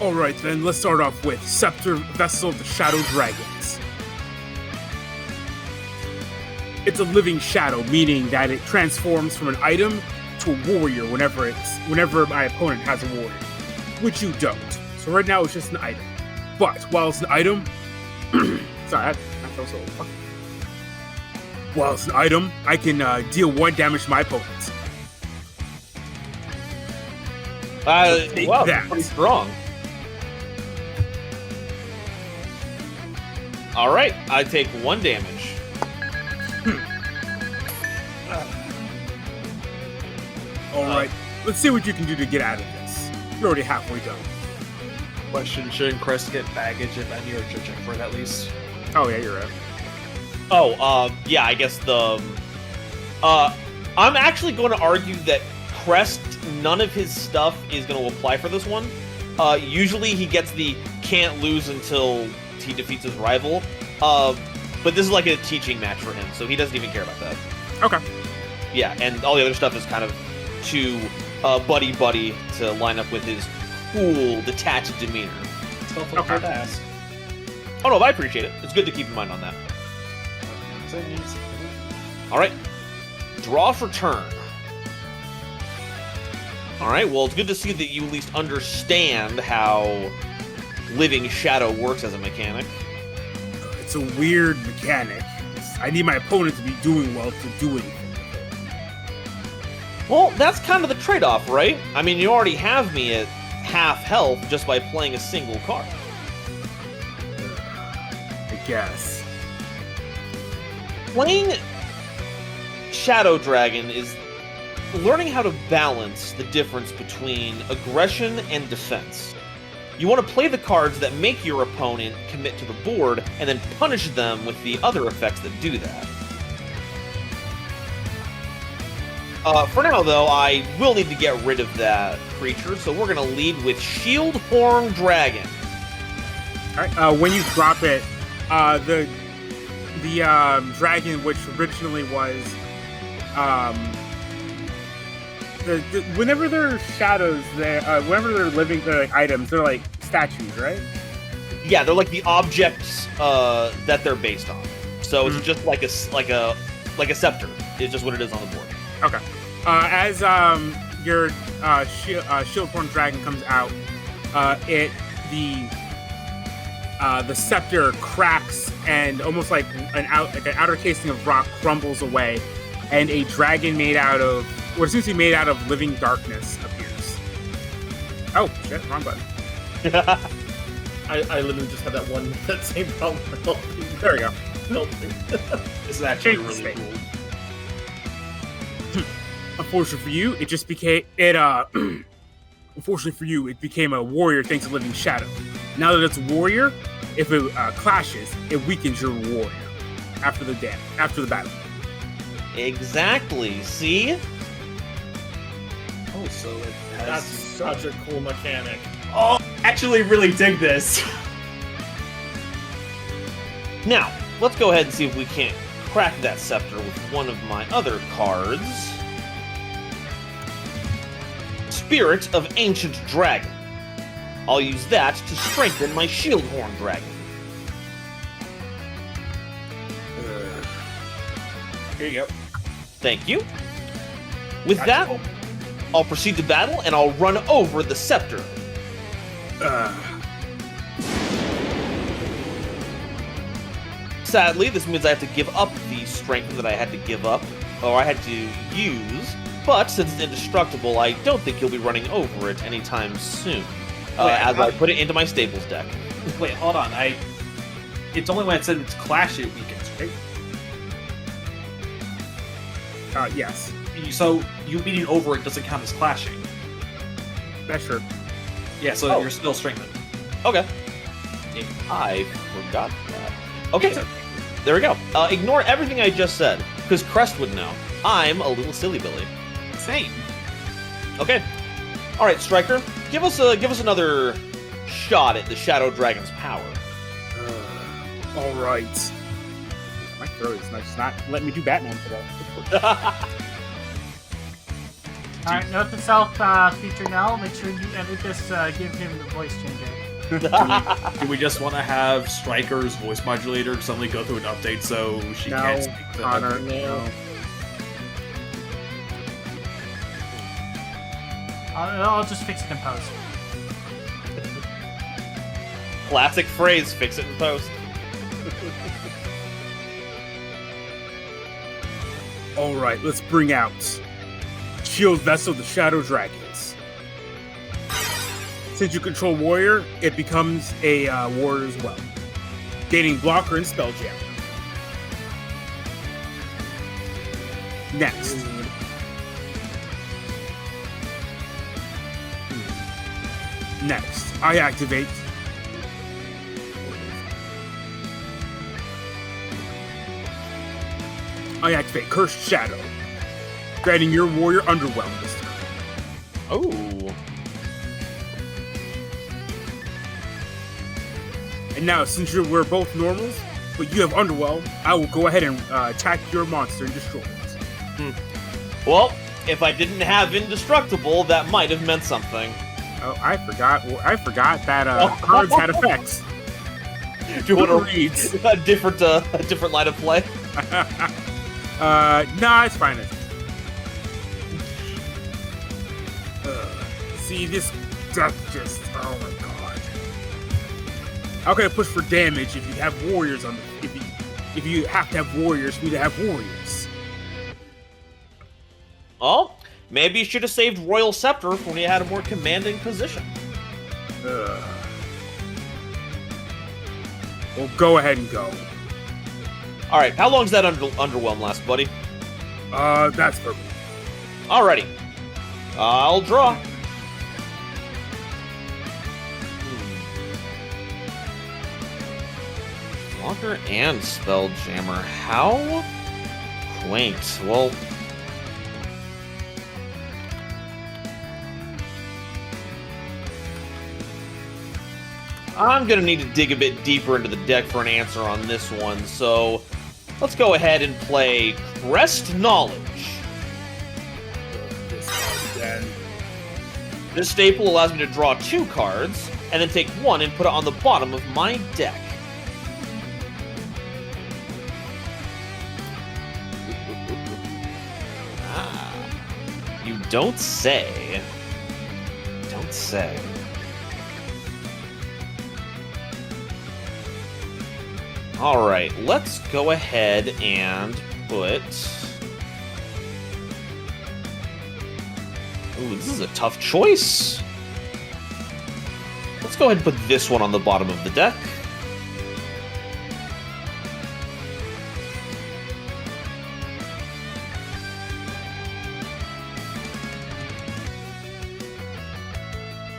[SPEAKER 4] All right, then let's start off with Scepter Vessel of the Shadow Dragons. It's a living shadow, meaning that it transforms from an item to a warrior whenever my opponent has a warrior, which you don't. So right now it's just an item. But while it's an item, sorry, I felt so fucking. While it's an item, I can deal 1 damage to my opponent. Take
[SPEAKER 5] Wow,
[SPEAKER 4] that.
[SPEAKER 5] pretty strong. All right, I take 1 damage.
[SPEAKER 4] All right, let's see what you can do to get out of this. You're already halfway done.
[SPEAKER 3] Question: shouldn't Crest get baggage if any, or should check for it at least?
[SPEAKER 4] Oh yeah, you're right.
[SPEAKER 5] Oh, yeah, I guess the... I'm actually going to argue that Crest, none of his stuff is going to apply for this one. Usually he gets the can't lose until he defeats his rival. But this is like a teaching match for him, so he doesn't even care about that.
[SPEAKER 4] Okay.
[SPEAKER 5] Yeah, and all the other stuff is kind of too buddy-buddy to line up with his cool, detached demeanor.
[SPEAKER 4] Okay.
[SPEAKER 3] Ask.
[SPEAKER 5] Oh no, I appreciate it. It's good to keep in mind on that. Alright. Draw for turn. Alright, well, it's good to see that you at least understand how Living Shadow works as a mechanic.
[SPEAKER 4] It's a weird mechanic. I need my opponent to be doing well to do anything.
[SPEAKER 5] Well, that's kind of the trade-off, right? I mean, you already have me at half health just by playing a single card.
[SPEAKER 4] I guess.
[SPEAKER 5] Playing Shadow Dragon is learning how to balance the difference between aggression and defense. You want to play the cards that make your opponent commit to the board, and then punish them with the other effects that do that. For now, though, I will need to get rid of that creature, so we're going to lead with Shield Horn Dragon.
[SPEAKER 4] Alright, when you drop it, the dragon, which originally was, whenever they're shadows, whenever they're living, they're like items, they're like statues, right?
[SPEAKER 5] Yeah, they're like the objects that they're based on. So it's just like a scepter. It's just what it is on the board.
[SPEAKER 4] Okay. As your Shieldhorn Dragon comes out, the scepter cracks and almost like an outer casing of rock crumbles away, and a dragon made out of what seems to be made out of living darkness appears. Oh shit! Wrong button.
[SPEAKER 2] I literally just had that same problem.
[SPEAKER 4] There we go.
[SPEAKER 3] This is actually
[SPEAKER 4] Change the
[SPEAKER 3] really
[SPEAKER 4] state.
[SPEAKER 3] cool.
[SPEAKER 4] Unfortunately for you, it just became it. Unfortunately for you, it became a warrior thanks to Living Shadow. Now that it's a warrior, if it clashes, it weakens your warrior after the battle.
[SPEAKER 5] Exactly. See?
[SPEAKER 3] Oh, so it has...
[SPEAKER 2] That's such a cool mechanic.
[SPEAKER 7] Oh, actually really dig this.
[SPEAKER 5] Now, let's go ahead and see if we can't crack that scepter with one of my other cards. Spirit of Ancient Dragon. I'll use that to strengthen my Shieldhorn Dragon.
[SPEAKER 7] Here you go.
[SPEAKER 5] Thank you. With that, I'll proceed to battle and I'll run over the scepter. Sadly, this means I have to give up the strength that I had to give up, or I had to use, but since it's indestructible, I don't think you'll be running over it anytime soon, as I put it into my Stables deck.
[SPEAKER 7] Wait, hold on. It's only when it said it's clash it weakens, right?
[SPEAKER 4] Yes.
[SPEAKER 7] So you beating over it doesn't count as clashing.
[SPEAKER 4] That's true.
[SPEAKER 7] Yeah, so you're still strengthened.
[SPEAKER 5] Okay. I forgot that. Okay, there we go. Ignore everything I just said, because Crest would know. I'm a little silly Billy.
[SPEAKER 7] Same.
[SPEAKER 5] Okay. All right, Striker, give us another shot at the Shadow Dragon's power.
[SPEAKER 4] All right. My throat is not letting me do Batman today.
[SPEAKER 1] Alright, note to self, future Nell, make sure you edit this, give him the voice changer.
[SPEAKER 3] Do we just want to have Striker's voice modulator suddenly go through an update so she can't speak to
[SPEAKER 4] Connor,
[SPEAKER 3] him?
[SPEAKER 4] no.
[SPEAKER 1] I'll just fix it in post.
[SPEAKER 5] Classic phrase, fix it in post.
[SPEAKER 4] All right, let's bring out Shield Vessel, the Shadow Dragons. Since you control Warrior, it becomes a Warrior as well, gaining Blocker and Spell Jam. Next. I activate Cursed Shadow, granting your warrior Underwhelm this turn.
[SPEAKER 5] Oh.
[SPEAKER 4] And now, since we're both normals, but you have Underwhelm, I will go ahead and attack your monster and destroy it.
[SPEAKER 5] Well, if I didn't have Indestructible, that might have meant something.
[SPEAKER 4] Oh, I forgot that cards had effects.
[SPEAKER 5] Do you want to
[SPEAKER 4] read
[SPEAKER 5] a different line of play?
[SPEAKER 4] Nah, it's fine. See, this death just, oh my god. How can I push for damage if you have warriors on the, if you have to have warriors for me to have warriors?
[SPEAKER 5] Oh, maybe you should have saved Royal Scepter when you had a more commanding position.
[SPEAKER 4] Well, go ahead and go.
[SPEAKER 5] Alright, how long does that Underwhelm last, buddy?
[SPEAKER 4] That's purple.
[SPEAKER 5] Alrighty. I'll draw. Blocker and Spelljammer. How quaint. Well, I'm going to need to dig a bit deeper into the deck for an answer on this one, so let's go ahead and play Crest Knowledge. This staple allows me to draw 2 cards, and then take 1 and put it on the bottom of my deck. You don't say. Don't say. Alright, let's go ahead and put... Ooh, this is a tough choice. Let's go ahead and put this one on the bottom of the deck.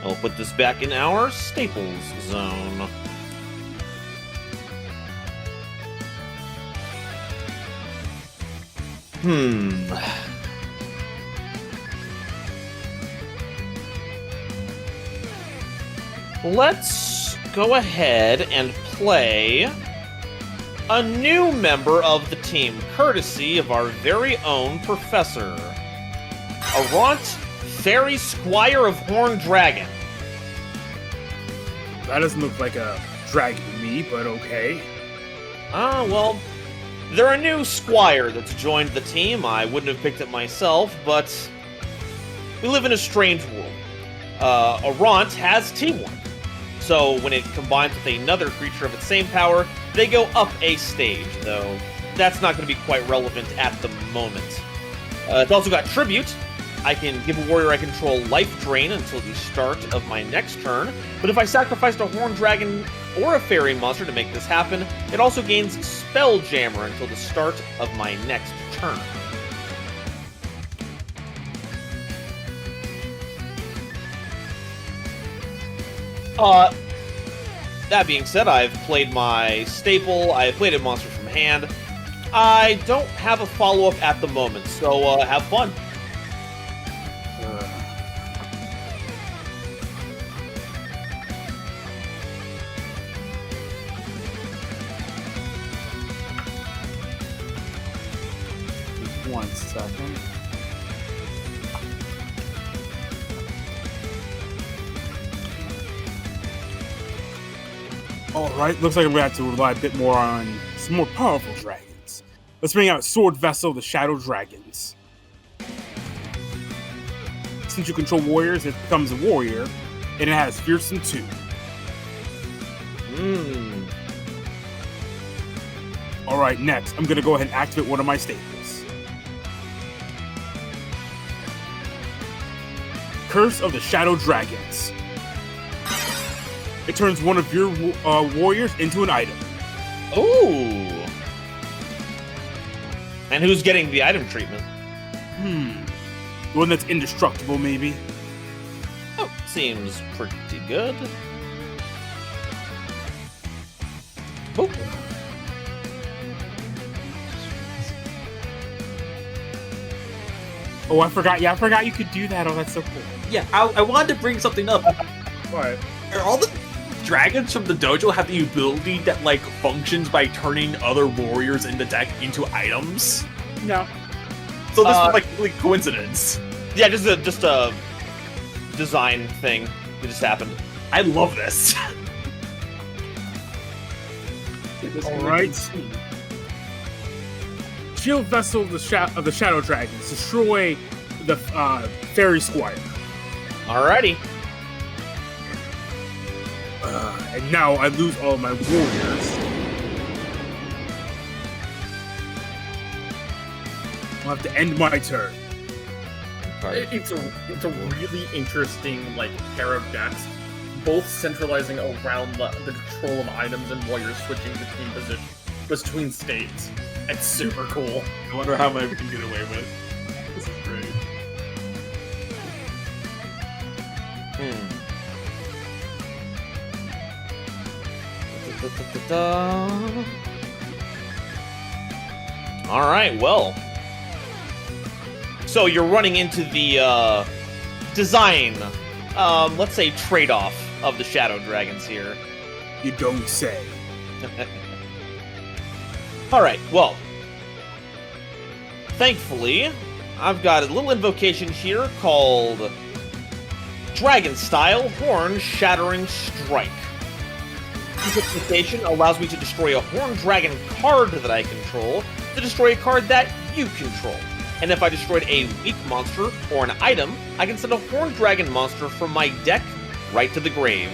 [SPEAKER 5] I'll put this back in our staples zone. Let's go ahead and play a new member of the team, courtesy of our very own Professor. Arant, Fairy Squire of Horned Dragon.
[SPEAKER 4] That doesn't look like a dragon to me, but okay.
[SPEAKER 5] Well, they're a new squire that's joined the team. I wouldn't have picked it myself, but we live in a strange world. Arant has teamwork. So when it combines with another creature of its same power, they go up a stage, though that's not going to be quite relevant at the moment. It's also got Tribute. I can give a warrior I control life drain until the start of my next turn, but if I sacrificed a horned dragon or a fairy monster to make this happen, it also gains Spelljammer until the start of my next turn. That being said, I've played my staple, I played a monster from hand. I don't have a follow-up at the moment, so have fun.
[SPEAKER 4] Just 1 second. Alright, looks like I'm gonna have to rely a bit more on some more powerful dragons. Let's bring out Sword Vessel, the Shadow Dragons. Since you control warriors, it becomes a warrior, and it has Fearsome 2. Alright, next, I'm gonna go ahead and activate one of my staples. Curse of the Shadow Dragons. It turns one of your warriors into an item.
[SPEAKER 5] Ooh. And who's getting the item treatment?
[SPEAKER 4] The one that's indestructible, maybe?
[SPEAKER 5] Oh, seems pretty good. Oh.
[SPEAKER 4] Oh, I forgot. Yeah, I forgot you could do that. Oh, that's so cool.
[SPEAKER 7] Yeah, I wanted to bring something up.
[SPEAKER 4] What?
[SPEAKER 7] Are all the dragons from the dojo have the ability that like functions by turning other warriors in the deck into items?
[SPEAKER 4] No.
[SPEAKER 7] So this was like really coincidence.
[SPEAKER 5] Yeah, just a design thing. It just happened.
[SPEAKER 7] I love this.
[SPEAKER 4] All right. Shield Vessel of the Shadow Dragons. Destroy the Fairy Squire.
[SPEAKER 5] Alrighty.
[SPEAKER 4] And now I lose all of my warriors. I'll have to end my turn.
[SPEAKER 2] It's a really interesting pair of decks, both centralizing around the control of items and warriors switching between states. It's super cool.
[SPEAKER 7] I wonder how many we can get away with. This is great.
[SPEAKER 5] Alright, well. So you're running into the design, let's say trade-off of the Shadow Dragons here.
[SPEAKER 4] You don't say.
[SPEAKER 5] Alright, well. Thankfully, I've got a little invocation here called Dragon Style Horn Shattering Strike. This invocation allows me to destroy a Horned Dragon card that I control to destroy a card that you control. And if I destroyed a weak monster or an item, I can send a Horned Dragon monster from my deck right to the grave.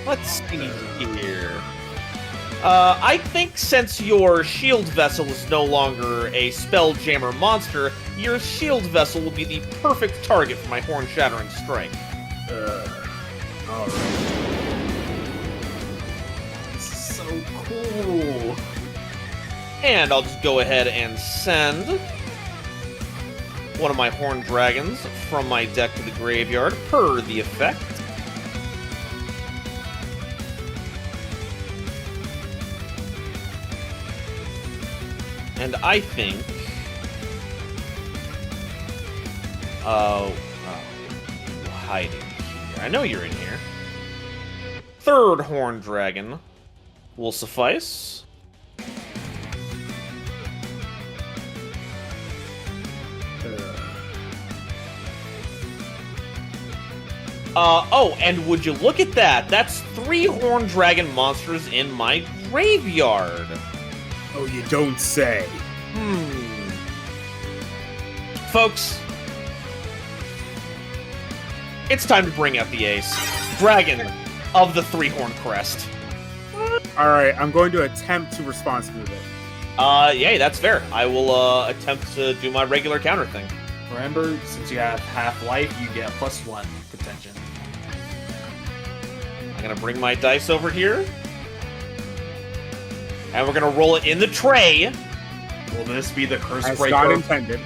[SPEAKER 5] Let's see here. I think since your Shield Vessel is no longer a Spelljammer monster, your Shield Vessel will be the perfect target for my Horn Shattering Strike.
[SPEAKER 4] Alright.
[SPEAKER 7] This is so cool.
[SPEAKER 5] And I'll just go ahead and send one of my horned dragons from my deck to the graveyard, per the effect. And I think... hiding here. I know you're in here. Third horned dragon will suffice. Oh, and would you look at that? That's 3 horned dragon monsters in my graveyard.
[SPEAKER 4] Oh, you don't say.
[SPEAKER 5] Folks, it's time to bring out the ace. Dragon of the 3-horned crest.
[SPEAKER 4] Alright, I'm going to attempt to response move it.
[SPEAKER 5] Yeah, that's fair. I will attempt to do my regular counter thing.
[SPEAKER 3] Remember, since you have half life, you get +1 contention.
[SPEAKER 5] I'm gonna bring my dice over here. And we're gonna roll it in the tray.
[SPEAKER 3] Will this be the curse
[SPEAKER 4] As
[SPEAKER 3] breaker?
[SPEAKER 4] God intended.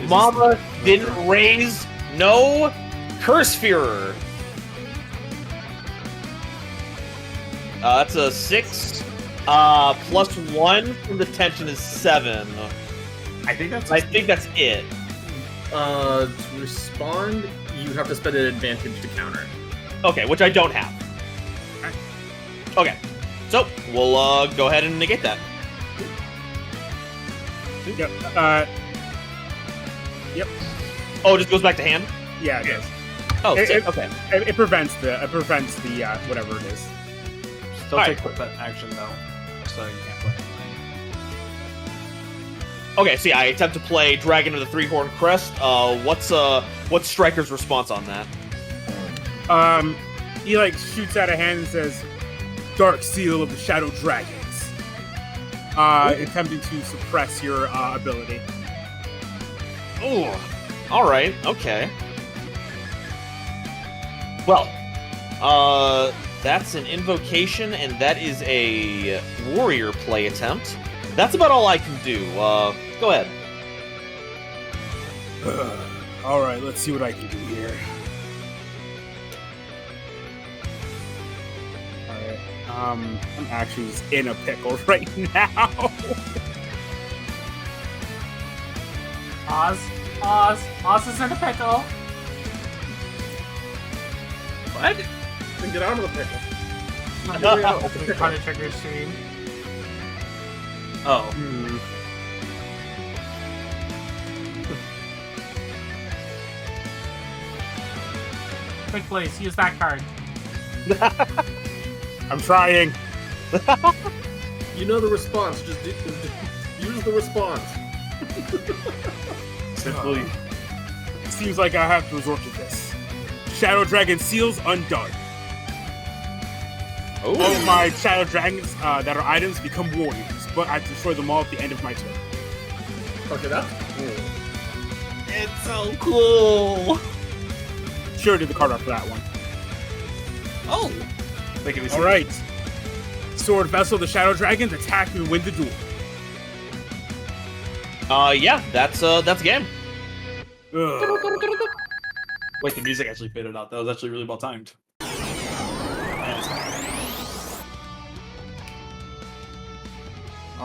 [SPEAKER 5] Mama didn't raise no curse fearer. That's a 6. +1 from the tension is 7.
[SPEAKER 3] I think that's.
[SPEAKER 5] I think that's it.
[SPEAKER 2] To respond, you have to spend an advantage to counter.
[SPEAKER 5] Okay, which I don't have. Okay, so we'll go ahead and negate that.
[SPEAKER 4] Yep. Yep.
[SPEAKER 5] Oh, it just goes back to hand.
[SPEAKER 4] Yeah, it does.
[SPEAKER 5] Oh,
[SPEAKER 4] It-
[SPEAKER 5] sick.
[SPEAKER 4] it-
[SPEAKER 5] Okay.
[SPEAKER 4] It prevents the whatever it is.
[SPEAKER 3] Still
[SPEAKER 5] Alright.
[SPEAKER 3] take that action though, so you can't play.
[SPEAKER 5] Okay, so yeah, I attempt to play Dragon of the 3-horned crest. What's Striker's response on that?
[SPEAKER 4] He like shoots out a hand and says, "Dark Seal of the Shadow Dragons," attempting to suppress your ability.
[SPEAKER 5] Oh, all right, okay. Well, that's an invocation, and that is a warrior play attempt. That's about all I can do. Go ahead.
[SPEAKER 4] All right, let's see what I can do here. All right. I'm actually just in a pickle right now.
[SPEAKER 1] Oz is in a pickle.
[SPEAKER 2] What? Then get out of the pickle.
[SPEAKER 1] Open the card trigger stream.
[SPEAKER 3] Oh,
[SPEAKER 1] Quick place, use that card.
[SPEAKER 4] I'm trying.
[SPEAKER 2] You know the response. Just use the response.
[SPEAKER 3] simply.
[SPEAKER 4] Seems like I have to resort to this. Shadow Dragon Seals undone. All of my Shadow Dragons that are items become warriors, but I destroy them all at the end of my turn.
[SPEAKER 2] Okay, that's cool.
[SPEAKER 5] It's so cool.
[SPEAKER 4] Sure did the card art for that one.
[SPEAKER 5] Oh,
[SPEAKER 3] Wait, can we see?
[SPEAKER 4] All right. Sword Vessel of the Shadow Dragons attack and win the duel.
[SPEAKER 5] yeah, that's a game.
[SPEAKER 4] Ugh.
[SPEAKER 3] Wait, the music actually faded out. That was actually really well timed.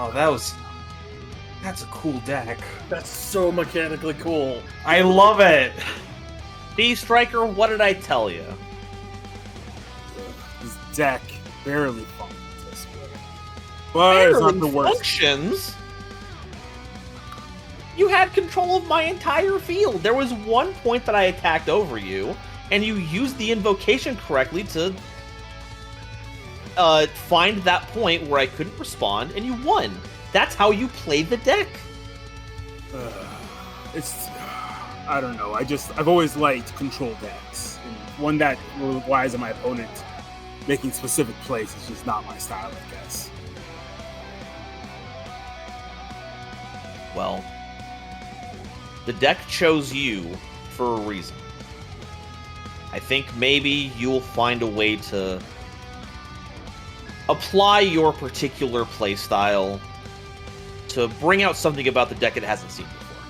[SPEAKER 3] Oh, that's a cool deck.
[SPEAKER 2] That's so mechanically cool.
[SPEAKER 3] I love it.
[SPEAKER 5] B Striker, what did I tell you?
[SPEAKER 4] This deck barely functions this way. But it's not the worst.
[SPEAKER 5] Functions. You had control of my entire field. There was one point that I attacked over you, and you used the invocation correctly to find that point where I couldn't respond, and you won. That's how you play the deck.
[SPEAKER 4] I don't know. I've always liked control decks. And one that relies on my opponent making specific plays is just not my style, I guess.
[SPEAKER 5] Well, the deck chose you for a reason. I think maybe you'll find a way to apply your particular playstyle to bring out something about the deck it hasn't seen before.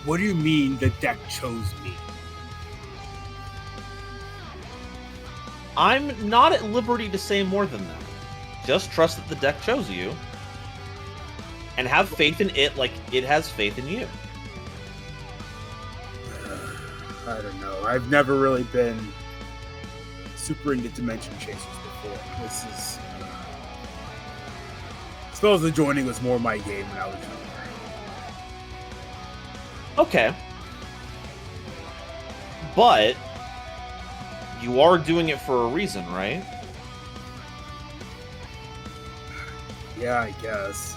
[SPEAKER 4] What do you mean the deck chose me?
[SPEAKER 5] I'm not at liberty to say more than that. Just trust that the deck chose you, and have faith in it like it has faith in you.
[SPEAKER 4] I don't know. I've never really been super into Dimension Chasers before. This is... Spells of Joining was more my game when I was younger.
[SPEAKER 5] Okay. But you are doing it for a reason, right?
[SPEAKER 4] Yeah, I guess.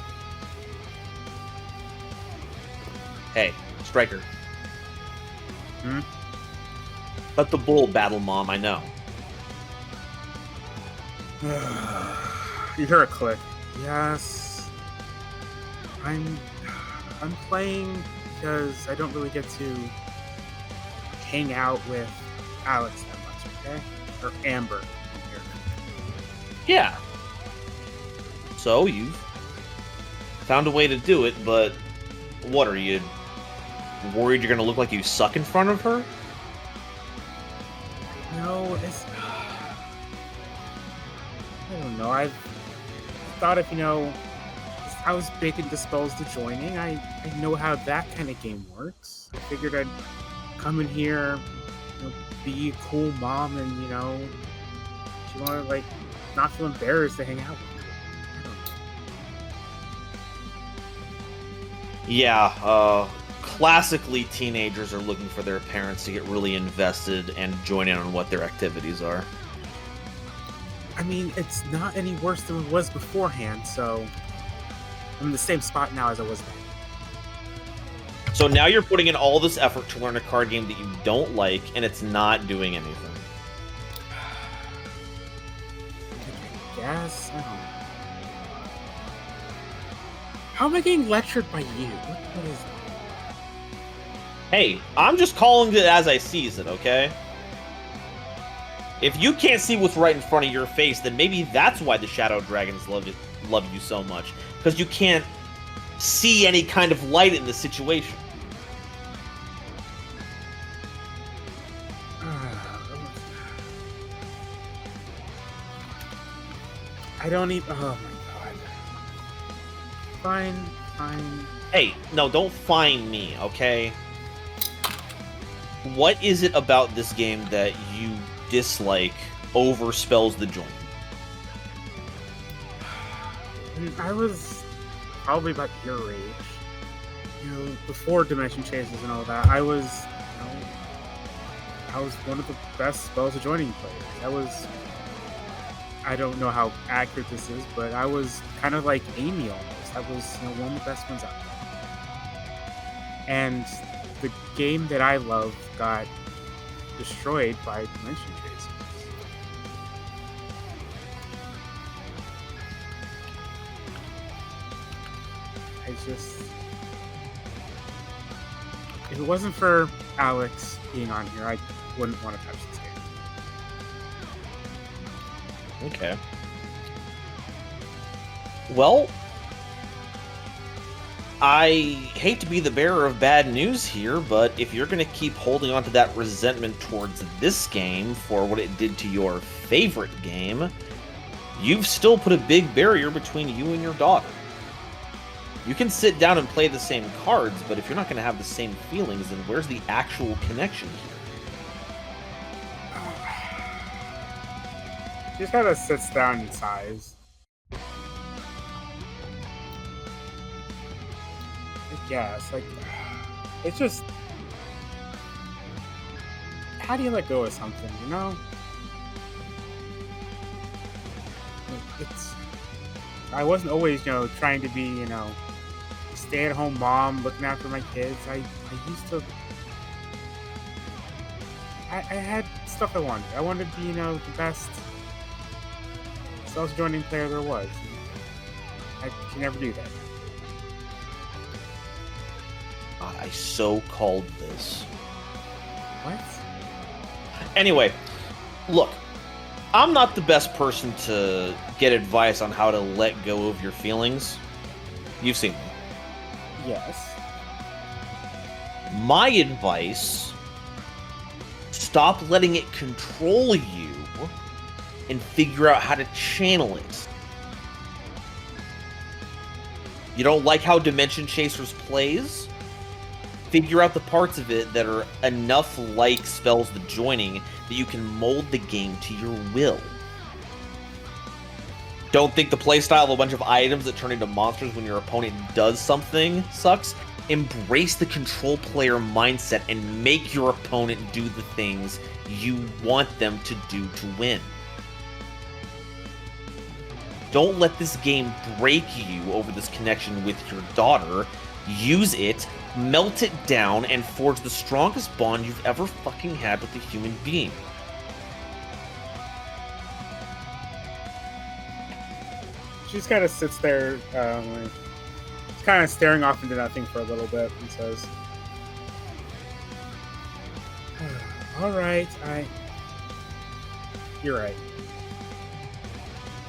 [SPEAKER 5] Hey, Striker.
[SPEAKER 4] Hmm?
[SPEAKER 5] Let the bull battle Mom, I know.
[SPEAKER 4] You hear a click. Yes. I'm playing because I don't really get to hang out with Alex that much, okay? Or Amber.
[SPEAKER 5] Yeah. So, you've found a way to do it, but what, are you worried you're gonna look like you suck in front of her?
[SPEAKER 4] No, it's... I don't know, I've thought if, I was big into Spells to Joining, I know how that kind of game works. I figured I'd come in here, be a cool mom, and, she want to, not feel embarrassed to hang out with me. I don't know.
[SPEAKER 5] Yeah, classically teenagers are looking for their parents to get really invested and join in on what their activities are.
[SPEAKER 4] I mean, it's not any worse than it was beforehand, so I'm in the same spot now as I was then.
[SPEAKER 5] So now you're putting in all this effort to learn a card game that you don't like, and it's not doing anything.
[SPEAKER 4] I guess, I don't know. How am I getting lectured by you? What is that?
[SPEAKER 5] Hey, I'm just calling it as I sees it, okay? If you can't see what's right in front of your face, then maybe that's why the Shadow Dragons love you so much. Because you can't see any kind of light in the situation.
[SPEAKER 4] I don't even... Oh my god. Fine.
[SPEAKER 5] Hey, no, don't find me, okay? What is it about this game that you dislike over Spells the Joining?
[SPEAKER 4] I was probably about your age. Before Dimension Chasers and all that, I was one of the best Spells of Joining players. I don't know how accurate this is, but I was kind of like Amy almost. I was one of the best ones out there. And the game that I love got destroyed by Dimension Chasers. If it wasn't for Alex being on here, I wouldn't want to touch this game.
[SPEAKER 5] Okay. Well, I hate to be the bearer of bad news here, but if you're going to keep holding on to that resentment towards this game for what it did to your favorite game, you've still put a big barrier between you and your daughter. You can sit down and play the same cards, but if you're not going to have the same feelings, then where's the actual connection here?
[SPEAKER 4] She just kind of sits down and sighs. I guess, it's just... How do you let go of something, I wasn't always, trying to be, stay-at-home mom, looking after my kids. I used to... I had stuff I wanted. I wanted to be, the best self-joining player there was. I can never do that.
[SPEAKER 5] I so called this.
[SPEAKER 4] What?
[SPEAKER 5] Anyway, look, I'm not the best person to get advice on how to let go of your feelings. You've seen me.
[SPEAKER 4] Yes.
[SPEAKER 5] My advice: stop letting it control you and figure out how to channel it. You don't like how Dimension Chasers plays? Figure out the parts of it that are enough like Spells the Joining that you can mold the game to your will. Don't think the playstyle of a bunch of items that turn into monsters when your opponent does something sucks. Embrace the control player mindset and make your opponent do the things you want them to do to win. Don't let this game break you over this connection with your daughter. Use it, melt it down, and forge the strongest bond you've ever fucking had with a human being.
[SPEAKER 4] She just kind of sits there, just kind of staring off into nothing for a little bit, and says, "All right, you're right.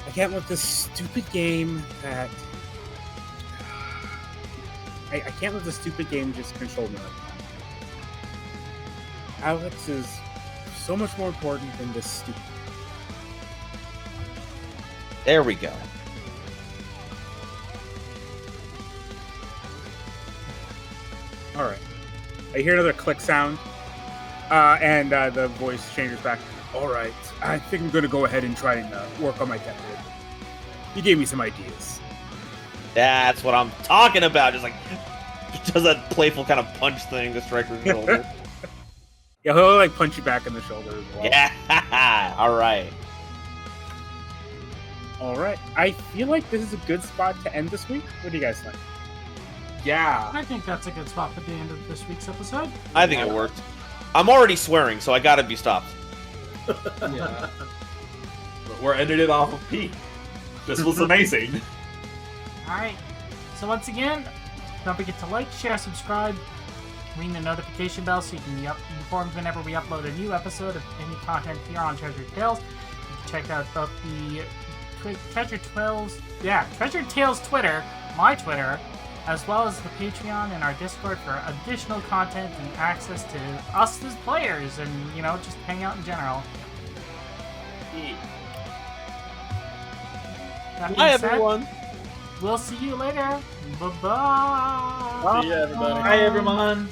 [SPEAKER 4] I can't let this stupid game that I can't let this stupid game just control me like that. Alex is so much more important than this stupid."
[SPEAKER 5] There we go.
[SPEAKER 4] All right. I hear another click sound, and the voice changes back. All right, I think I'm going to go ahead and try and work on my tech. You gave me some ideas.
[SPEAKER 5] That's what I'm talking about. Just like, does that playful kind of punch thing to strike your shoulder.
[SPEAKER 4] Yeah, he'll like punch you back in the shoulder as well.
[SPEAKER 5] Yeah, all right.
[SPEAKER 4] All right. I feel like this is a good spot to end this week. What do you guys think?
[SPEAKER 3] Yeah.
[SPEAKER 1] I think that's a good spot for the end of this week's episode.
[SPEAKER 5] I think it worked. I'm already swearing, so I gotta be stopped.
[SPEAKER 7] Yeah. But we're ending it off of peak. This was amazing.
[SPEAKER 1] Alright, so once again, don't forget to like, share, subscribe, ring the notification bell so you can be informed whenever we upload a new episode of any content here on Treasure Tales. You can check out both the Treasure Tales Twitter, my Twitter, as well as the Patreon and our Discord for additional content and access to us as players and, just hang out in general. That being
[SPEAKER 5] Bye,
[SPEAKER 1] said,
[SPEAKER 5] everyone.
[SPEAKER 1] we'll see you later. Bye-bye.
[SPEAKER 2] See ya, everybody.
[SPEAKER 7] Hi, everyone.